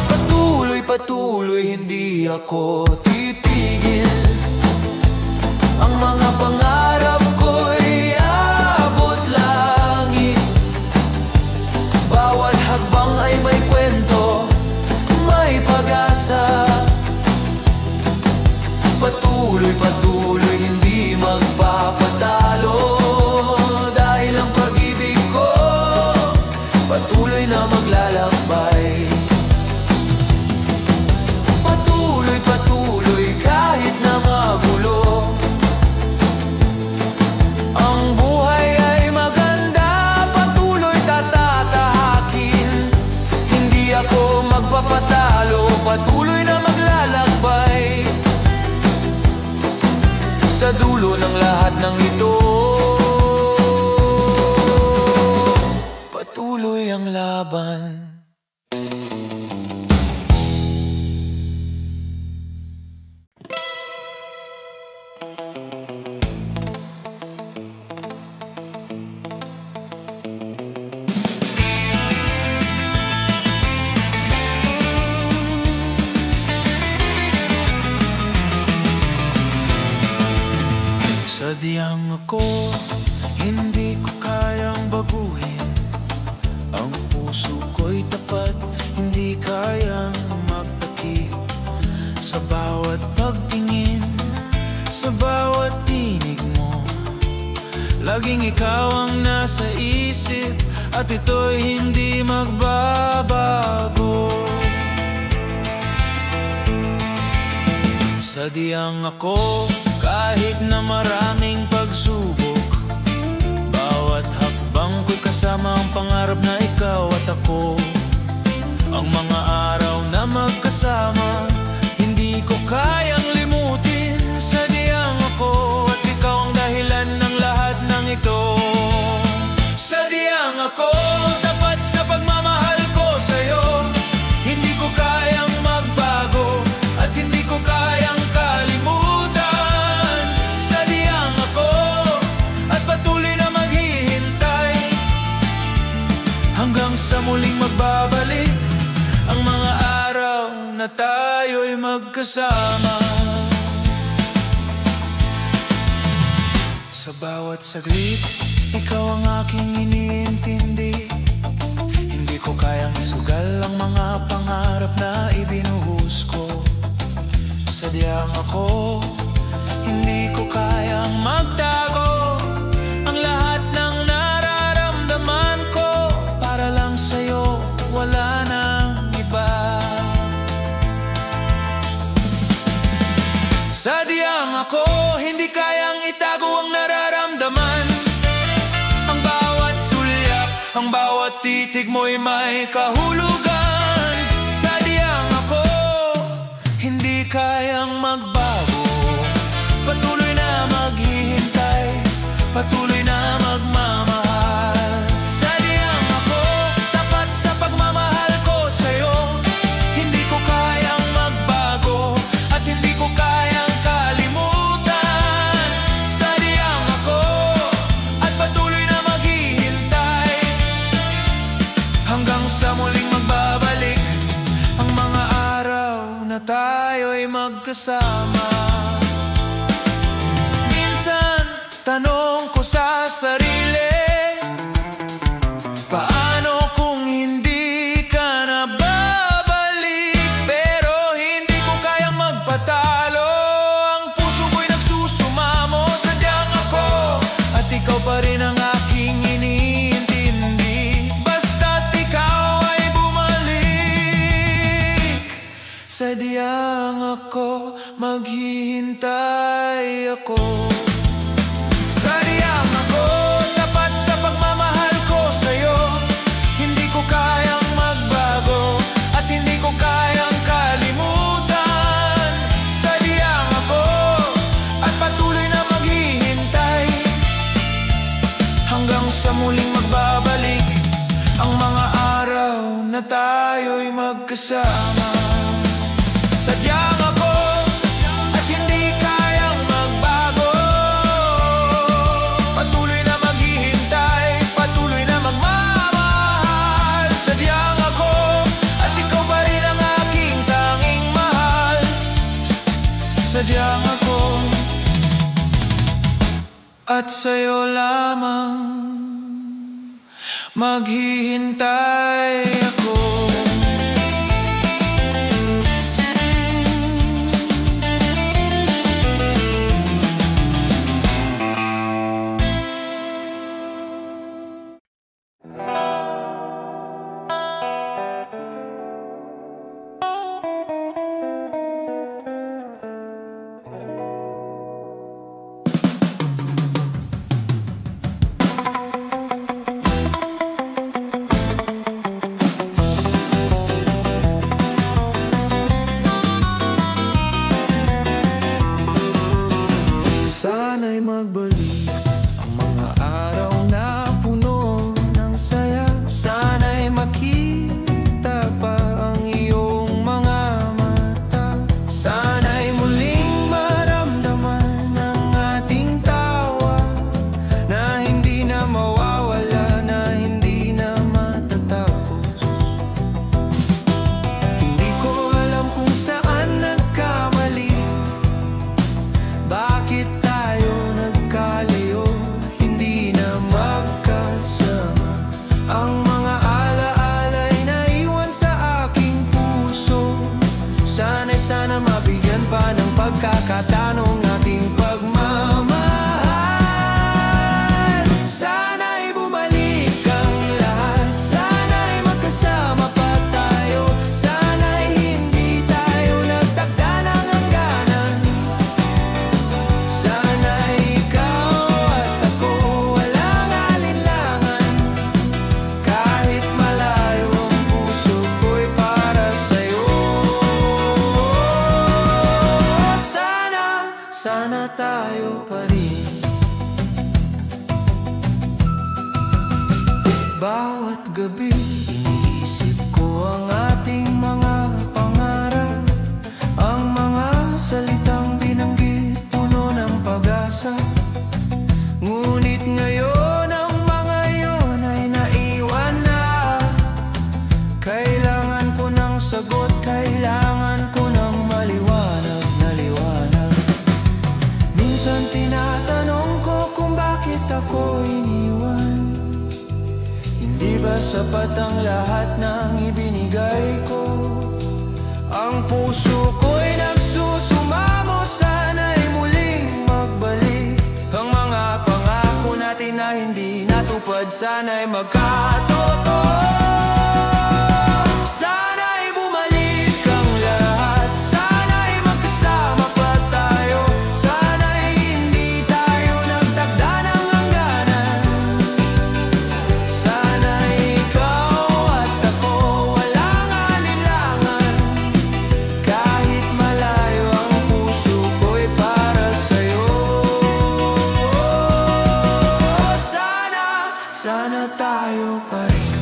patuloy, patuloy, hindi ako titigil. Ang mga pangarap ko'y aabot langit. Bawat hakbang ay may kwento, may pag-asa. Patuloy, patuloy, hindi magpapatalo. Dahil ang pag-ibig ko patuloy na maglalakbay. Patuloy, patuloy, kahit na magulo. patuloy na maglalakbay sa dulo ng lahat ng ito. Patuloy ang laban. Sadyang ako, hindi ko kayang baguhin. Ang puso ko'y tapat, hindi kayang magtakip. Sa bawat pagtingin, sa bawat tinig mo, laging ikaw ang nasa isip, at ito'y hindi magbabago. Sadyang ako, kahit na maraming pagsubok, bawat hakbang ko'y kasama ang pangarap na ikaw at ako. Ang mga araw na magkasama, hindi ko kayang limutin. Sadyang ako, at ikaw ang dahilan ng lahat ng ito. Sadyang ako, tapat sa pagmamahal ko sa'yo. Hindi ko kayang magbago, at hindi ko kayang kalimutan. Sadyang ako, at patuloy na maghihintay hanggang sa muling magbabalik ang mga araw na tayo'y magkasama. Sa bawat saglit, ikaw ang aking iniintindi. Hindi ko kayang isugal ang mga pangarap na ibinuhos ko. Sadyang ako, hindi ko kayang magtago ang lahat ng nararamdaman ko. Para lang sa'yo, wala nang iba. Sadyang ako, hindi kayang itago ang nararamdaman. Ang bawat sulyap, ang bawat titig mo'y may kahulugan. Sadyang ako, hindi kayang magbago. Patuloy na maghihintay, patuloy na magmamahal. Sadyang ako, tapat sa pagmamahal ko sa'yo. Hindi ko kayang magbago, at hindi ko kayang kalimutan. Sadyang ako, at patuloy na maghihintay hanggang sa muling magbabalik ang mga araw na tayo'y magkasama. Minsan, tanong ko sa sarili, paano kung hindi ka na babalik? Pero hindi ko kayang magpatalo, ang puso ko'y nagsusumamo. Sadyang ako, at ikaw pa rin ang aking iniintindi. Basta't ikaw ay bumalik. Sadyang ako, maghihintay ako. Sadyang ako, tapat sa pagmamahal ko sa'yo. Hindi ko kayang magbago, at hindi ko kayang kalimutan. Sadyang ako, at patuloy na maghihintay hanggang sa muling magbabalik ang mga araw na tayo'y magkasama. Sadyang ako, at hindi kayang magbago. Patuloy na maghihintay, patuloy na magmamahal. Sadyang ako, at ikaw pa rin ang aking tanging mahal. Sadyang ako, at sa'yo lamang maghihintay ako. Sana mabigyan pa ng pagkakataon ang ating pagmamahal. Sana'y bumalik ang lahat, sana'y magkasama pa tayo, sana'y hindi tayo nagtakda ng hangganan. Sana'y ikaw at ako walang alinlangan, kahit malayo ang puso ko'y para sa'yo. Sana tayo pa rin. Bawat gabi iniisip ko ang ating mga pangarap, ang mga salitang binanggit puno ng pag-asa. Ngunit ngayon ang mga iyon ay naiwan na. Kailangan ko ng sagot, kailangan ko ng maliwanag na liwanag. Minsan tinatanong ko kung bakit ako iniwan. Hindi ba sapat ang lahat ng ibinigay ko? Ang puso ko'y nagsusumamo, sana'y muling magbalik. Ang mga pangako natin na hindi natupad, sana'y magkatotoo. Sana'y bumalik ang lahat, sana'y magkasama pa tayo, sana'y hindi tayo nagtakda ng hangganan. Sana'y ikaw at ako walang alinlangan, kahit malayo ang puso ko'y para sa'yo. Sana tayo pa rin.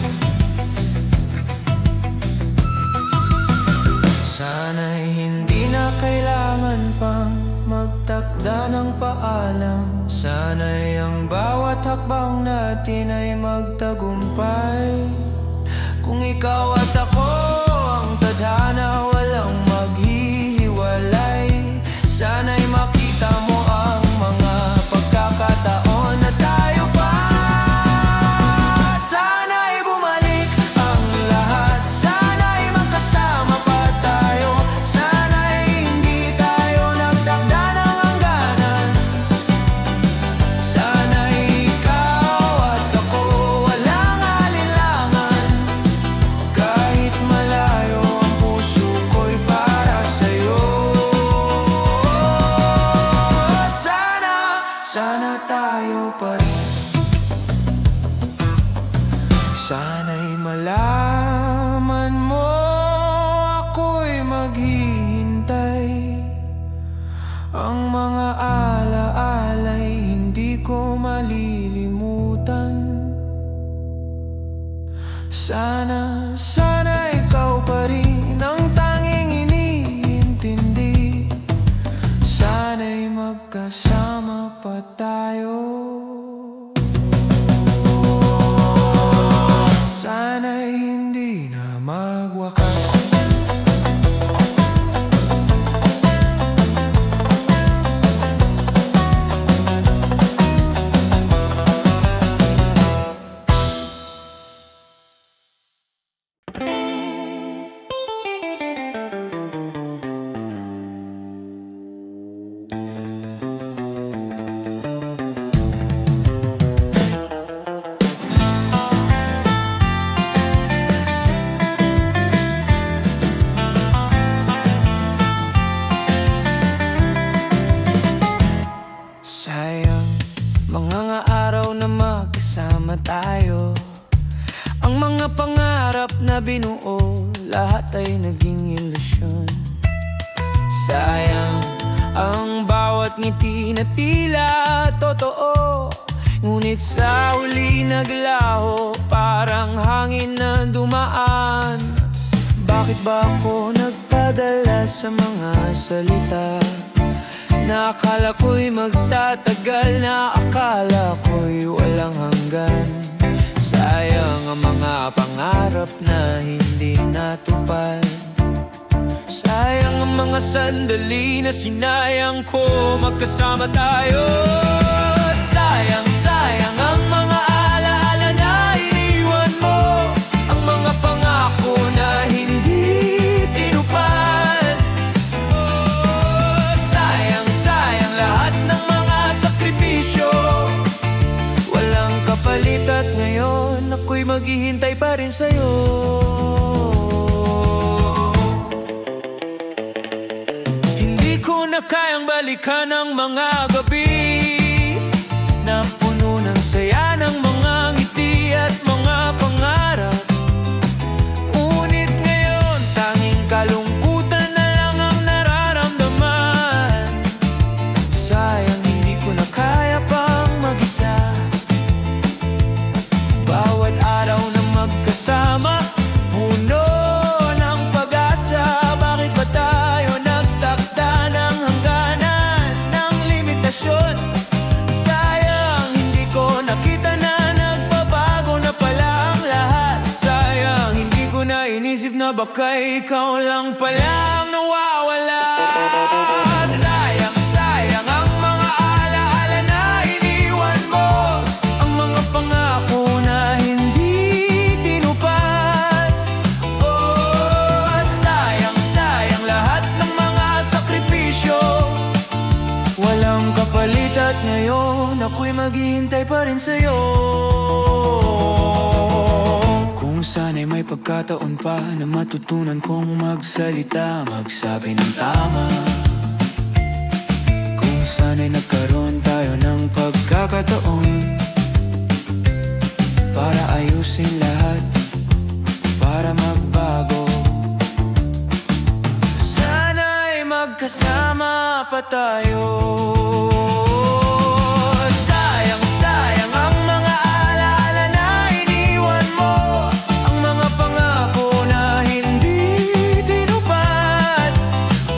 Sana'y hindi na kailangan pang magtakda ng paalam, sana'y ang bawat hakbang natin ay magtagumpay. Kung ikaw at ako ang tadhana, walang maghihiwalay. Sana'y makita mo ang mga pagkakataon na tayo pa. Sana'y bumalik ang lahat, sana'y magkasama pa tayo, sana'y hindi tayo nagtakda ng hangganan. Sana'y ikaw at ako walang alinlangan, kahit malayo ang puso ko'y para sa'yo. Sana tayo pa rin. Sana'y malaman mo ako'y maghihintay. Ang mga alaala'y hindi ko malilimutan. Sana ikaw pa rin ang tanging iniintindi. Sana'y magkasama pa tayo. Sana'y hindi na magwakas. Sayang, mga araw na magkasama tayo. Ang mga pangarap na binuo, lahat ay naging ilusyon. Sayang, ang bawat ngiti na tila totoo, ngunit sa huli naglaho, parang hangin na dumaan. Bakit ba ako nagpadala sa mga salita na akala ko'y magtatagal, na akala ko'y walang hanggan? Sayang ang mga pangarap na hindi natupad. Sayang ang mga sandali na sinayang ko, magkasama tayo. Sayang ang mga alaala na iniwan mo, ang mga pangako na hindi tinupad. maghihintay pa rin sa'yo. Hindi ko na kayang balikan ang mga gabi na puno ng saya, ng mga ngiti at mga pangarap. Ngunit ngayon, tanging kalungkutan na lang ang nararamdaman. Sayang, hindi ko na kaya pang mag-isa. Bawat araw na magkasama, puno ng pag-asa. Bakit ba tayo nagtakda ng hangganan, ng limitasyon? Sayang, hindi ko nakita na nagbabago na pala ang lahat. Sayang, hindi ko na inisip na baka ikaw lang pala ang nawawala. Sayang, sayang ang mga alaala na iniwan mo, ang mga pangako na hindi tinupad. Oh, at sayang, sayang lahat ng mga sakripisyo, walang kapalit. At ngayon ako'y maghihintay pa rin sa'yo. Kung sana'y may pagkataon pa na matutunan kong magsalita, magsabi ng tama. Kung sana'y nagkaroon tayo ng pagkakataon para ayusin lahat, para magbago. Sana'y magkasama pa tayo. Sayang, sayang ang mga alaala na iniwan mo, ang mga pangako na hindi tinupad.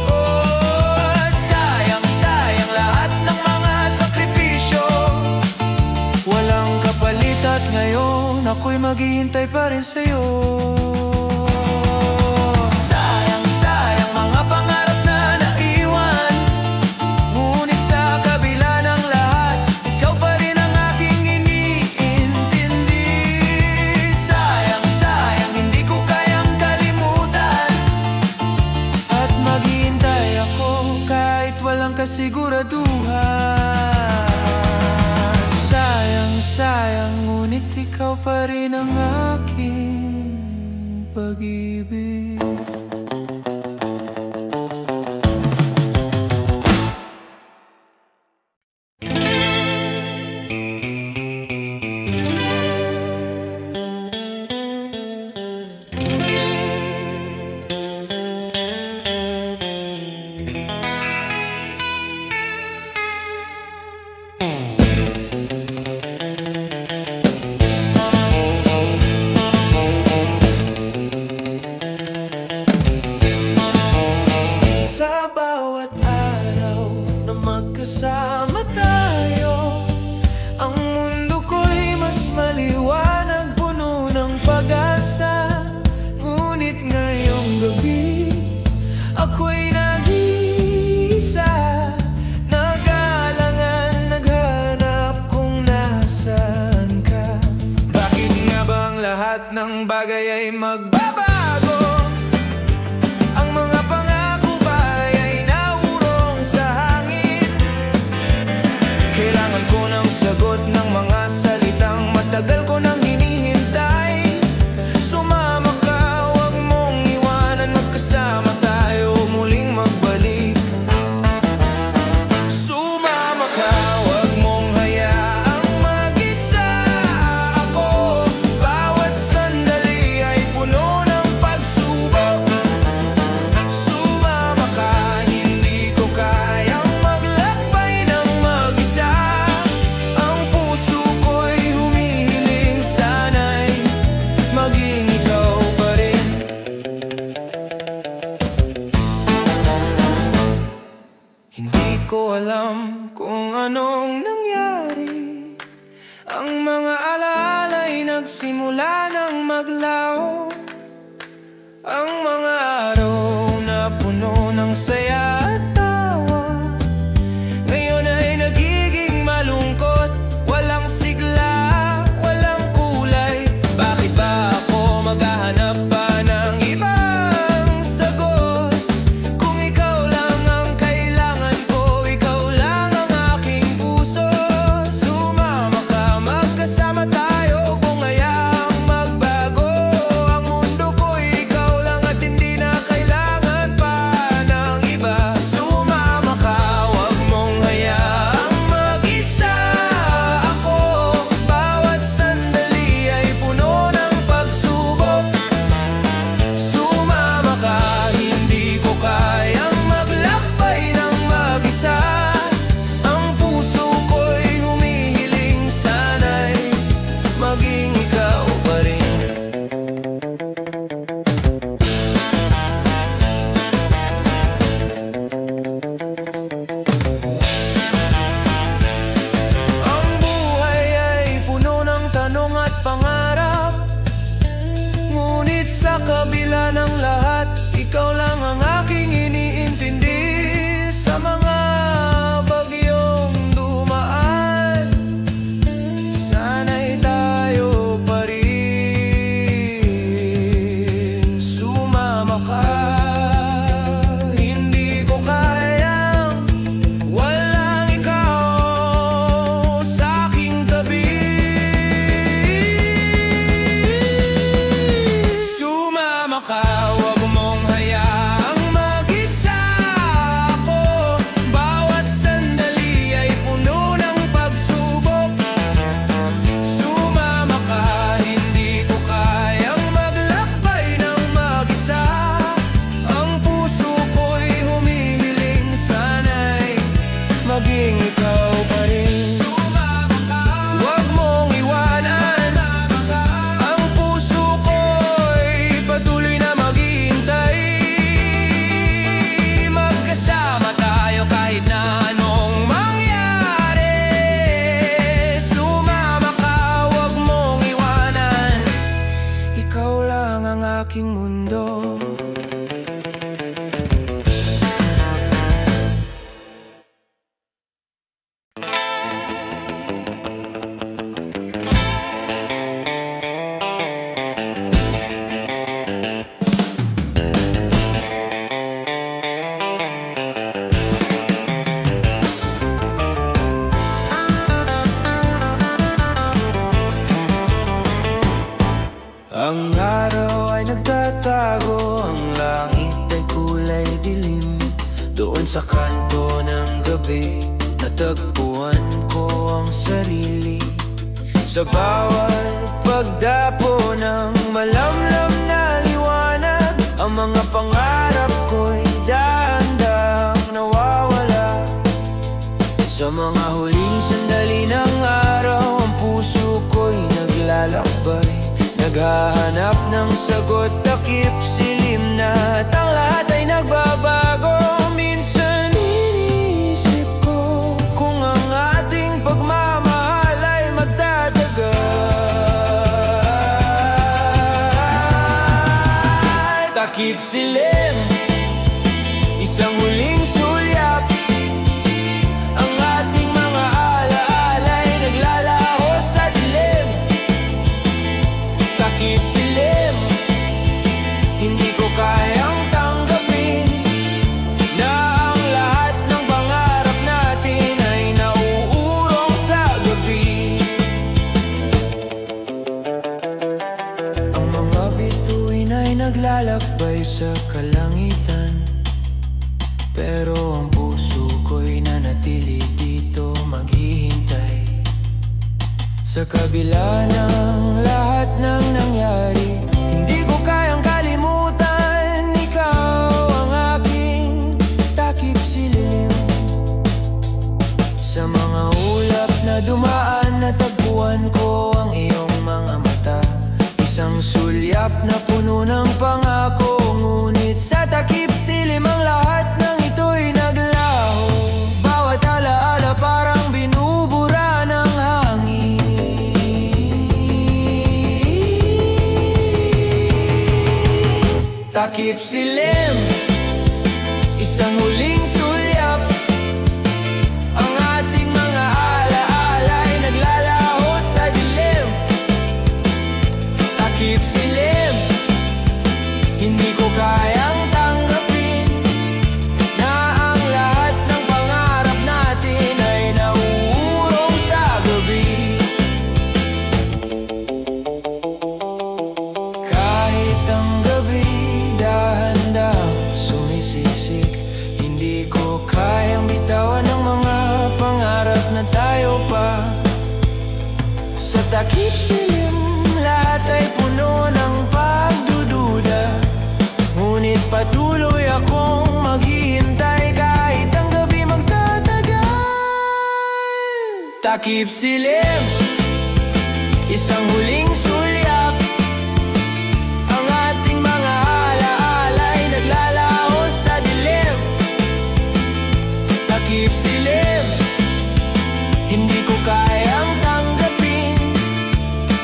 Oh, sayang, sayang lahat ng mga sakripisyo, walang kapalit. At ngayon ako'y maghihintay pa rin sa'yo. Sayang, sayang mga pangarap na naiwan, ngunit sa kabila ng lahat, ikaw pa rin ang aking iniintindi. Sayang, sayang hindi ko kayang kalimutan, at maghihintay ako kahit walang kasiguraduhan. Sayang, sayang, ngunit ikaw pa rin ang aking pag-ibig. Sa bawat araw na magkasama tayo, ang mundo ko'y mas maliwanag, puno ng pag-asa. Ngunit ngayong gabi, ako'y nag-iisa, nag-aalangan, naghanap kung nasaan ka. Bakit nga ba ang lahat ng bagay ay magbabago? Ang mga pangako ba'y ay naurong sa hangin? Kailangan ko ng sagot ng mga salitang matagal ko nang hinihintay. Sumama ka, huwag mong iwanan, magkasama tayo muling magbalik. Sumama ka, huwag mong hayaang mag-isa ako. Bawat sandali ay puno ng pagsubok. Sumama ka, hindi ko kayang maglakbay ng mag-isa. Ang puso ko'y humihiling, sana'y maging ikaw pa rin. Hindi ko alam kung anong nangyari, ang mga alaala'y nagsimula ng maglaho. Ang mga araw na puno ng saya at tawa, ngayon ay nagiging malungkot. Walang sigla, walang kulay. Bakit ba ako maghahanap pa ng ibang sagot? Kung ikaw lang ang kailangan ko, ikaw lang ang aking puso. Sumama ka, magkasama tayo, kung hayaang magbago. Doon sa kanto ng gabi, natagpuan ko ang sarili. Sa bawat pagdapo ng malamlam na liwanag, ang mga pangarap ko'y dahan-dahang nawawala. Sa mga huling sandali ng araw, ang puso ko'y naglalakbay, naghahanap ng sagot, takip silim na at ang lahat ay nagbabago. Minsan iniisip ko kung ang ating pagmamahal ay magtatagal. Takip silim, isang huling sulyap, ang ating mga alaala ay naglalaho sa dilim. Takip silim, hindi ko kayang tanggapin na ang lahat ng pangarap natin ay nauurong sa gabi. Ang mga bituin ay naglalakbay sa kalangitan, pero ang puso ko'y nanatili dito maghihintay. Sa kabila ng lahat ng nangyari, hindi ko kayang kalimutan, ikaw ang aking takip silim. Sa mga ulap na dumaan, natagpuan ko ang iyong mga mata, isang sulyap na puno ng pangako. Ngunit sa takip silim, ang lahat ng ito'y naglaho. Bawat alaala parang binubura ng hangin. Takip silim, isang huling sulyap, ang ating mga alaala ay naglalaho sa dilim. Takip silim, hindi ko kayang tanggapin na ang lahat ng pangarap natin ay nauurong sa gabi. Kahit ang gabi dahan-dahang sumisisik, hindi ko kayang bitawan ang mga pangarap na tayo pa. Sa takip silim, lahat ay puno ng pagdududa, ngunit patuloy akong maghihintay kahit ang gabi magtatagal. Takip silim, isang huling sulyap, ang ating mga alaala ay naglalaho sa dilim. Takip silim, hindi ko kayang tanggapin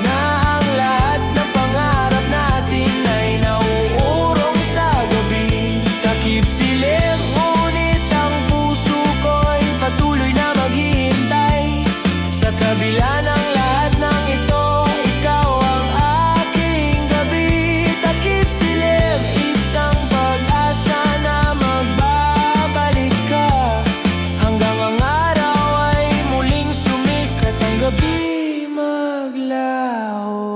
na ang lahat ng pangarap natin ay nauurong sa gabi. Takip silim, ngunit ang puso ko'y patuloy na maghihintay. Sa kabila ng lahat ng ito, ikaw ang aking gabi. Takip silim, isang pag-asa na magbabalik ka, hanggang ang araw ay muling sumikat, ang gabi maglaho.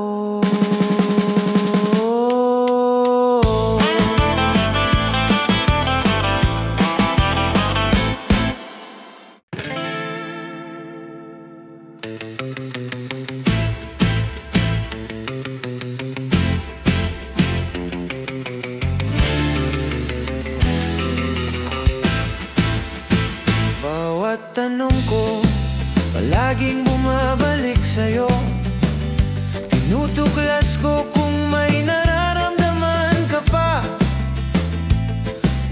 Bawat tanong ko, palaging bumabalik sa'yo. Tinutuklas ko kung may nararamdaman ka pa.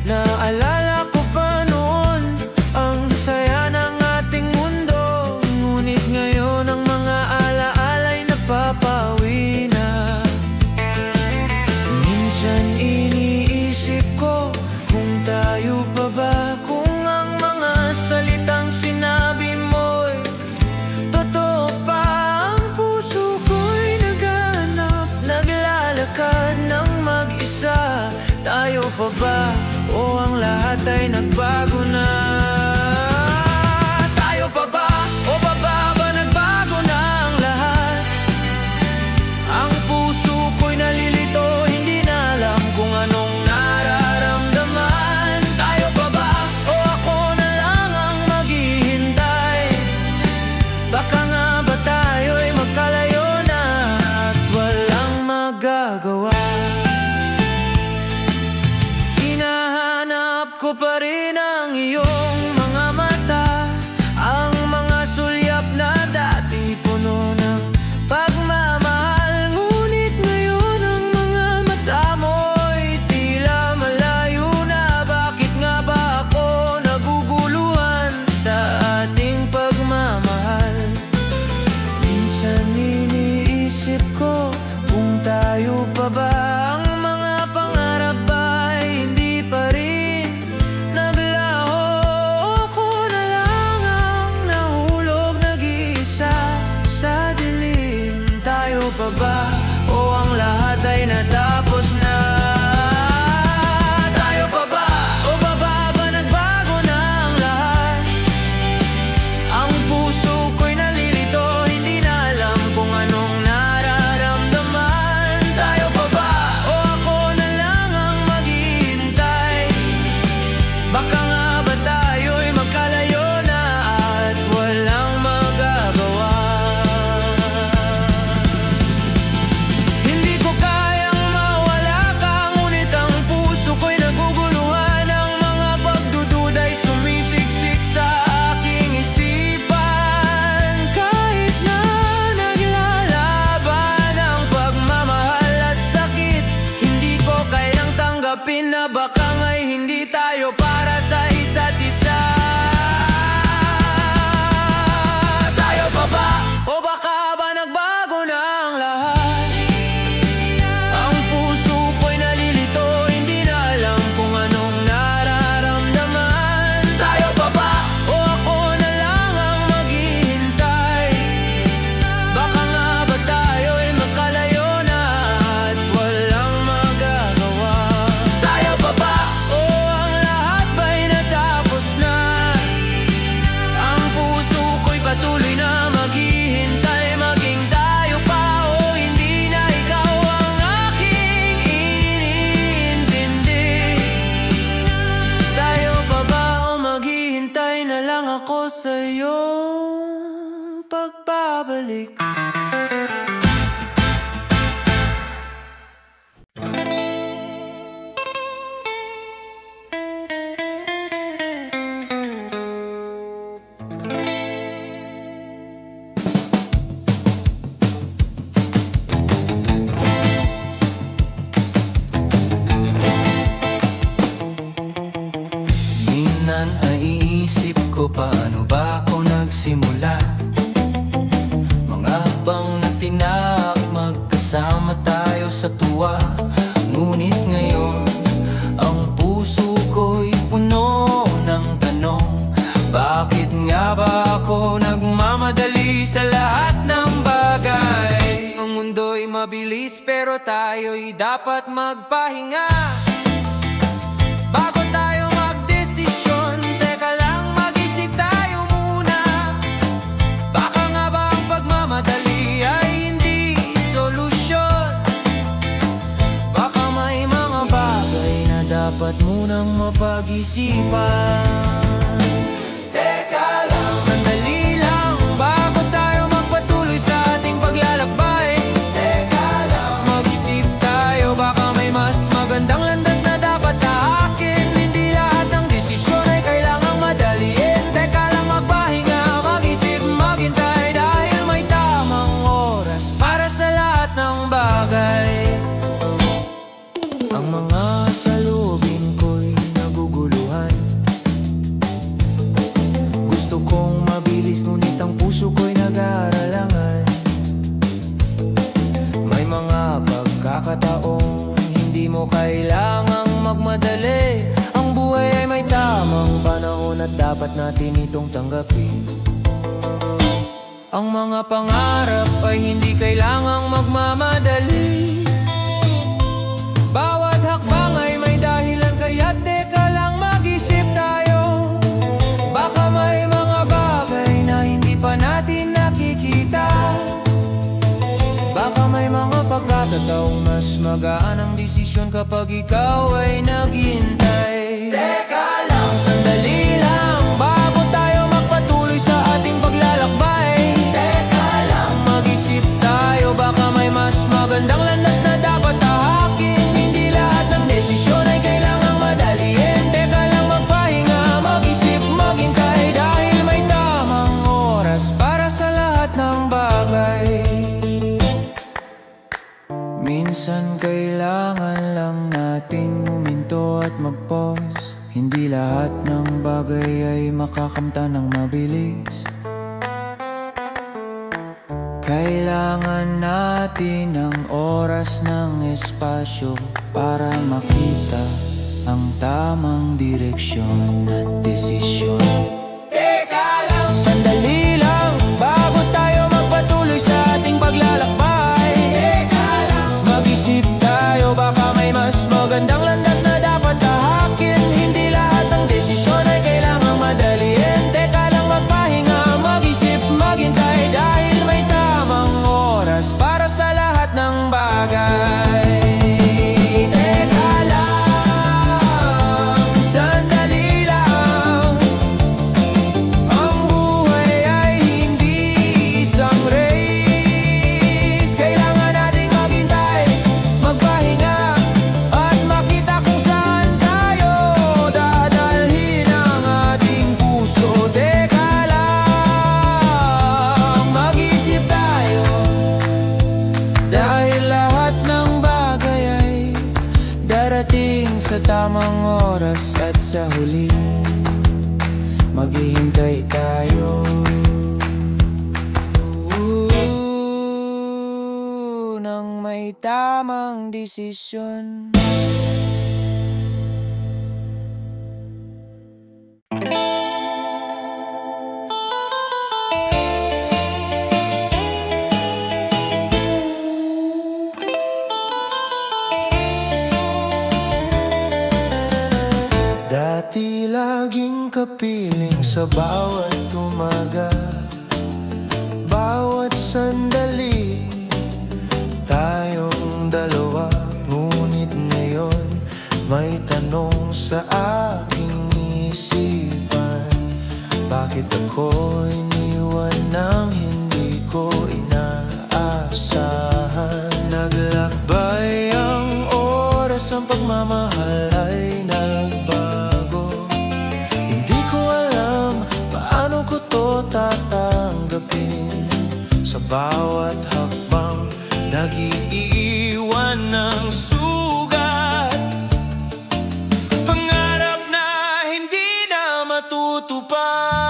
Naalala ko pa noon ang saya ng ating mundo, ngunit ngayon ang mga alaala'y napapawi na. Minsan iniisip ko kung tayo pa ba, kung ang mga salitang sinabi mo'y totoo pa. Ang puso ko'y naghahanap, naglalakad ng mag-isa. Tayo pa ba o ang lahat ay nagbago na? Tayo pa ba o baba ba nagbago na ang lahat? Ang puso ko'y nalilito, hindi na alam kung anong nararamdaman. Tayo pa ba o ko pa rin ang iyong mga mata, ang mga sulyap na dati puno ng pagmamahal. Ngunit ngayon ang mga mata mo'y tila malayo na. Bakit nga ba ako naguguluhan sa ating pagmamahal? Minsan iniisip ko kung tayo pa ba. O ang lahat ay natapos na? Tayo pa ba? O baba ba nagbago na ang lahat? Ang puso ko'y nalilito, hindi na alam kung anong nararamdaman. Tayo pa ba? O ako na lang ang maghihintay? Baka nga ba tayo'y magkalayo na at walang magagawa? Na baka nga'y hindi tayo para sa isa't isa. Tayo pa ba? O baka ba nagbago na ang lahat? Ang puso ko'y nalilito, hindi na alam kung anong nararamdaman. Tayo pa ba? O ako na lang ang maghihintay? Baka nga ba tayo'y magkalayo na at walang magagawa? Patuloy na maghihintay, maging tayo pa o hindi na ikaw ang aking iniintindi. Tayo pa ba o maghihintay na lang ako sa iyong pagbabalik? Naiisip ko paano ba ako nagsimula, mga habang na tinak, magkasama tayo sa tuwa. Ngunit ngayon ang puso ko'y puno ng tanong, bakit nga ba ako nagmamadali sa lahat ng bagay? Ang mundo'y mabilis pero tayo'y dapat magpahinga bago tayo magdesisyon. Teka lang, mag-isip tayo muna. Baka nga ba ang pagmamadali ay hindi solusyon? Baka may mga bagay na dapat munang mapag-isipan. Teka lang, sandali lang, bago tayo magpatuloy sa ating paglalakbay. Teka lang, mag-isip tayo, baka may mas magandang landas na dapat tahakin. Hindi lahat ng desisyon ay kailangang madaliin. Teka lang, magpahinga, mag-isip, maghintay, dahil may tamang oras para sa lahat ng bagay. Ang mga salubin ko'y naguguluhan, gusto kong mabilis ngunit ang puso ko'y nag-aaralangan. May mga pagkakataong hindi mo kailangang magmadali. Ang buhay ay may tamang panahon at dapat natin itong tanggapin. Ang mga pangarap ay hindi kailangang magmamadali. Bawat hakbang ay may dahilan, kaya teka lang, mag-isip tayo. Baka may mga bagay na hindi pa natin nakikita. Baka may mga pagkakataong mas magaan ang desisyon kapag ikaw ay naghihintay. Teka lang, sandali lang, bago tayo magpatuloy sa ating paglalakbay. Teka lang, mag-isip tayo, baka may mas magandang landas na dapat tahakin. Hindi lahat ng desisyon ay kailangang madaliin. Teka lang, lahat ng bagay ay makakamtan ng mabilis. Kailangan natin ng oras ng espasyo para makita ang tamang direksyon at desisyon. Teka lang, sandali lang, bago tayo magpatuloy sa ating paglalakbay. Teka lang, mag-isip tayo, baka may mas magandang landas na dapat tahakin. Hindi lahat ng desisyon ay kailangang madaliin. Teka lang, magpahinga, mag-isip, maghintay, dahil may tamang oras para sa lahat ng bagay. Sa tamang oras at sa huli, maghihintay tayo ng may tamang desisyon. Dati laging kapiling sa bawat umaga, bawat sandali, tayong dalawa. Ngunit ngayon may tanong sa aking isipan, bakit ako iniwan ng hindi ko inaasahan? Naglakbay ang oras, ang pagmamahal ay nagbago. Hindi ko alam paano ko to tatanggapin. Sa bawat hakbang nag-iiwan ng sugat, pangarap na hindi na matutupad.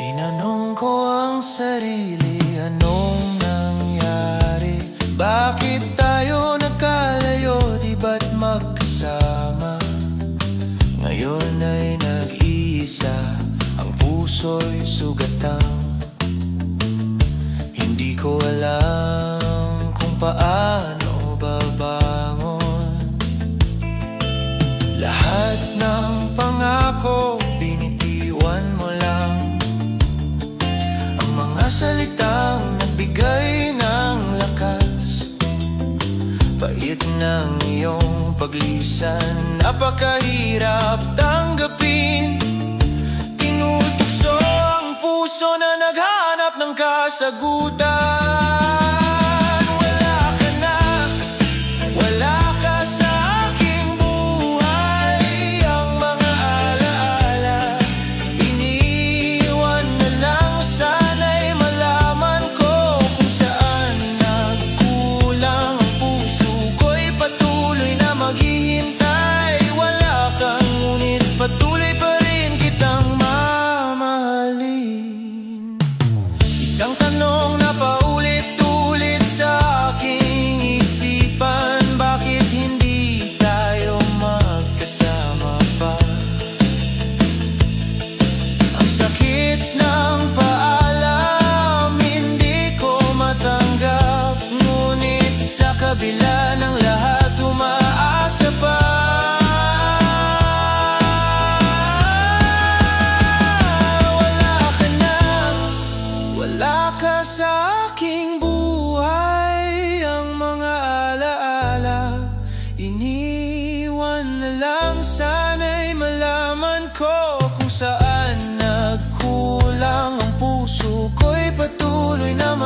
Tinanong ko ang sarili, anong nangyari? Bakit tayo nagkalayo, di ba't magkasama? Ngayon ay nag-iisa, ang puso'y sugatan. Hindi ko alam kung paano babangon. Lahat ng pangako binitiwan mo lang, mga salitang nagbigay ng lakas. Pait ng iyong paglisan, napakahirap tanggapin. Tinutukso ang puso na naghanap ng kasagutan. Patuloy pa rin kitang mamahalin. Isang tanong na paulit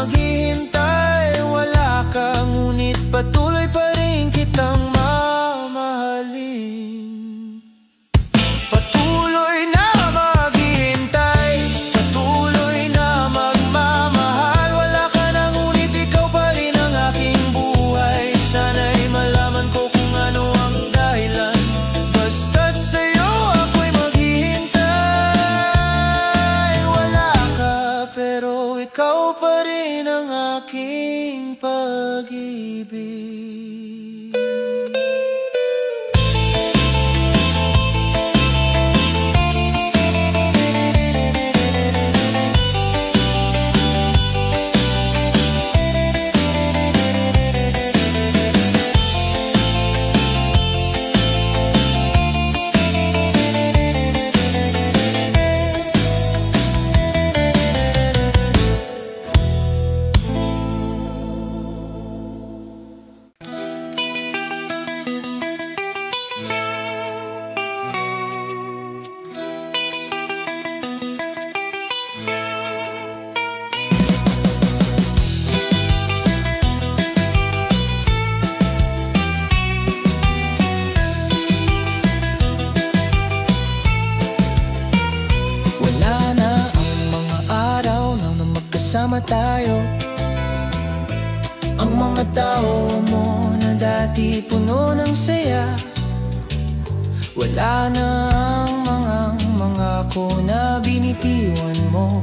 maghihintay. Wala ka, ngunit patuloy pa rin kitang mamahalin. Patuloy na maghihintay, patuloy na magmamahal. Wala ka na, ngunit ikaw pa rin ang aking buhay. Sana'y malaman ko kung ano ang dahilan, basta't sa'yo ako'y maghihintay. Wala ka, pero ikaw pa rin ang aking pag-ibig. Sama tayo, ang mga tao mo na dati puno ng saya. Wala na ang mga ko na binitiwan mo,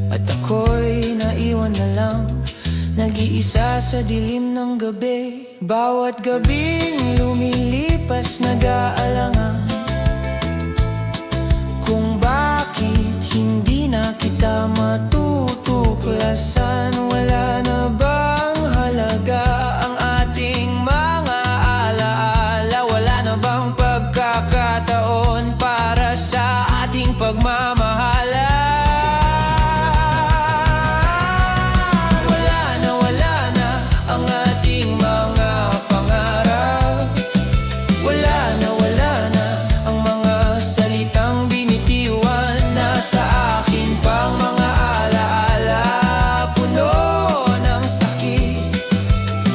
at ako'y naiwan na lang, nag-iisa sa dilim ng gabi. Bawat gabing lumilipas, nag-aalangan kung bakit hindi na kita matutuklasan. Wala na bang halaga ang ating mga alaala? Wala na bang pagkakataon para sa ating pagmamahala? Wala na ang ating mga pangarap. Wala na ang mga salitang binitiwan. Nasa akin pang mga alaala, puno ng sakit.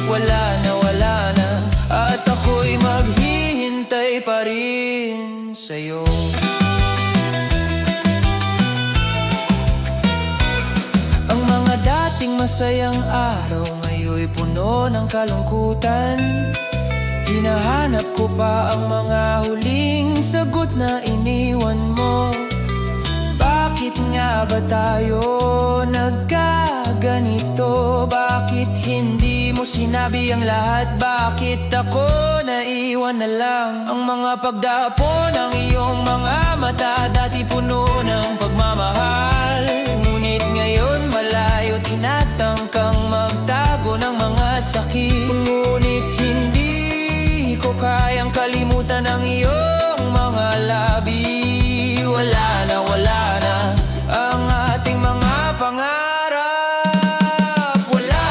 Wala na, at ako'y maghihintay pa rin sa'yo. Ang mga dating masayang araw ngayon'y puno ng kalungkutan. Hinahanap ko pa ang mga huling sagot na iniwan mo. Bakit nga ba tayo nagkaganito? Bakit hindi mo sinabi ang lahat? Bakit ako naiwan na lang? Ang mga pagdapo ng iyong mga mata, dati puno ng pagmamahal. Ngunit ngayon malayo, tinatangkang magtago ng mga sakit. Ngunit hindi ko kayang kalimutan ang iyong mga labi. Wala na ang ating mga pangarap. Wala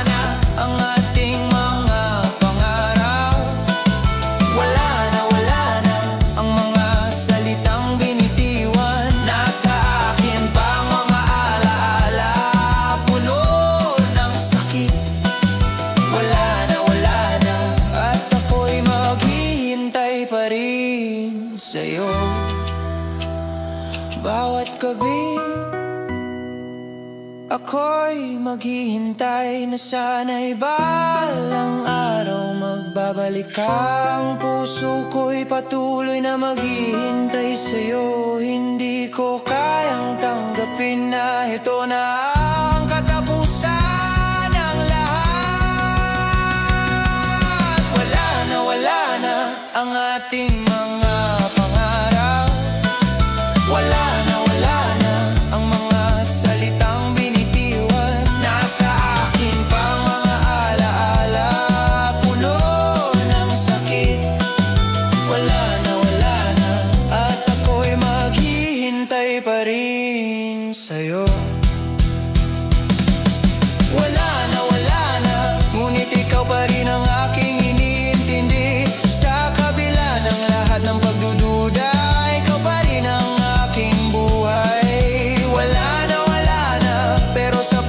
na ang ating mga pangarap. Wala na ang mga salitang binitiwan. Nasa akin pa mga alaala, puno ng sakit. Wala na, at ako'y maghihintay pa rin sa'yo. Bawat gabi ako'y maghihintay na sana'y balang araw magbabalik ka. Ang puso ko'y patuloy na maghihintay sa'yo. Hindi ko kayang tanggapin na ito na ang katapusan ng lahat. Wala na ang ating mga pangarap. Wala na ang mga salitang binitiwan. Nasa akin pa mga alaala, puno ng sakit. Wala na, at ako'y maghihintay pa rin sa'yo. Wala na, ngunit ikaw pa rin ang aking iniintindi. Sa kabila ng lahat ng pagdududa, ikaw pa rin ang aking buhay. Wala na, pero sa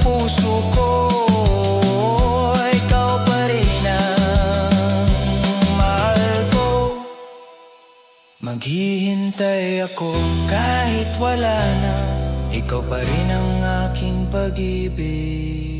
Maghihintay ako kahit wala na, ikaw pa rin ang aking pag-ibig.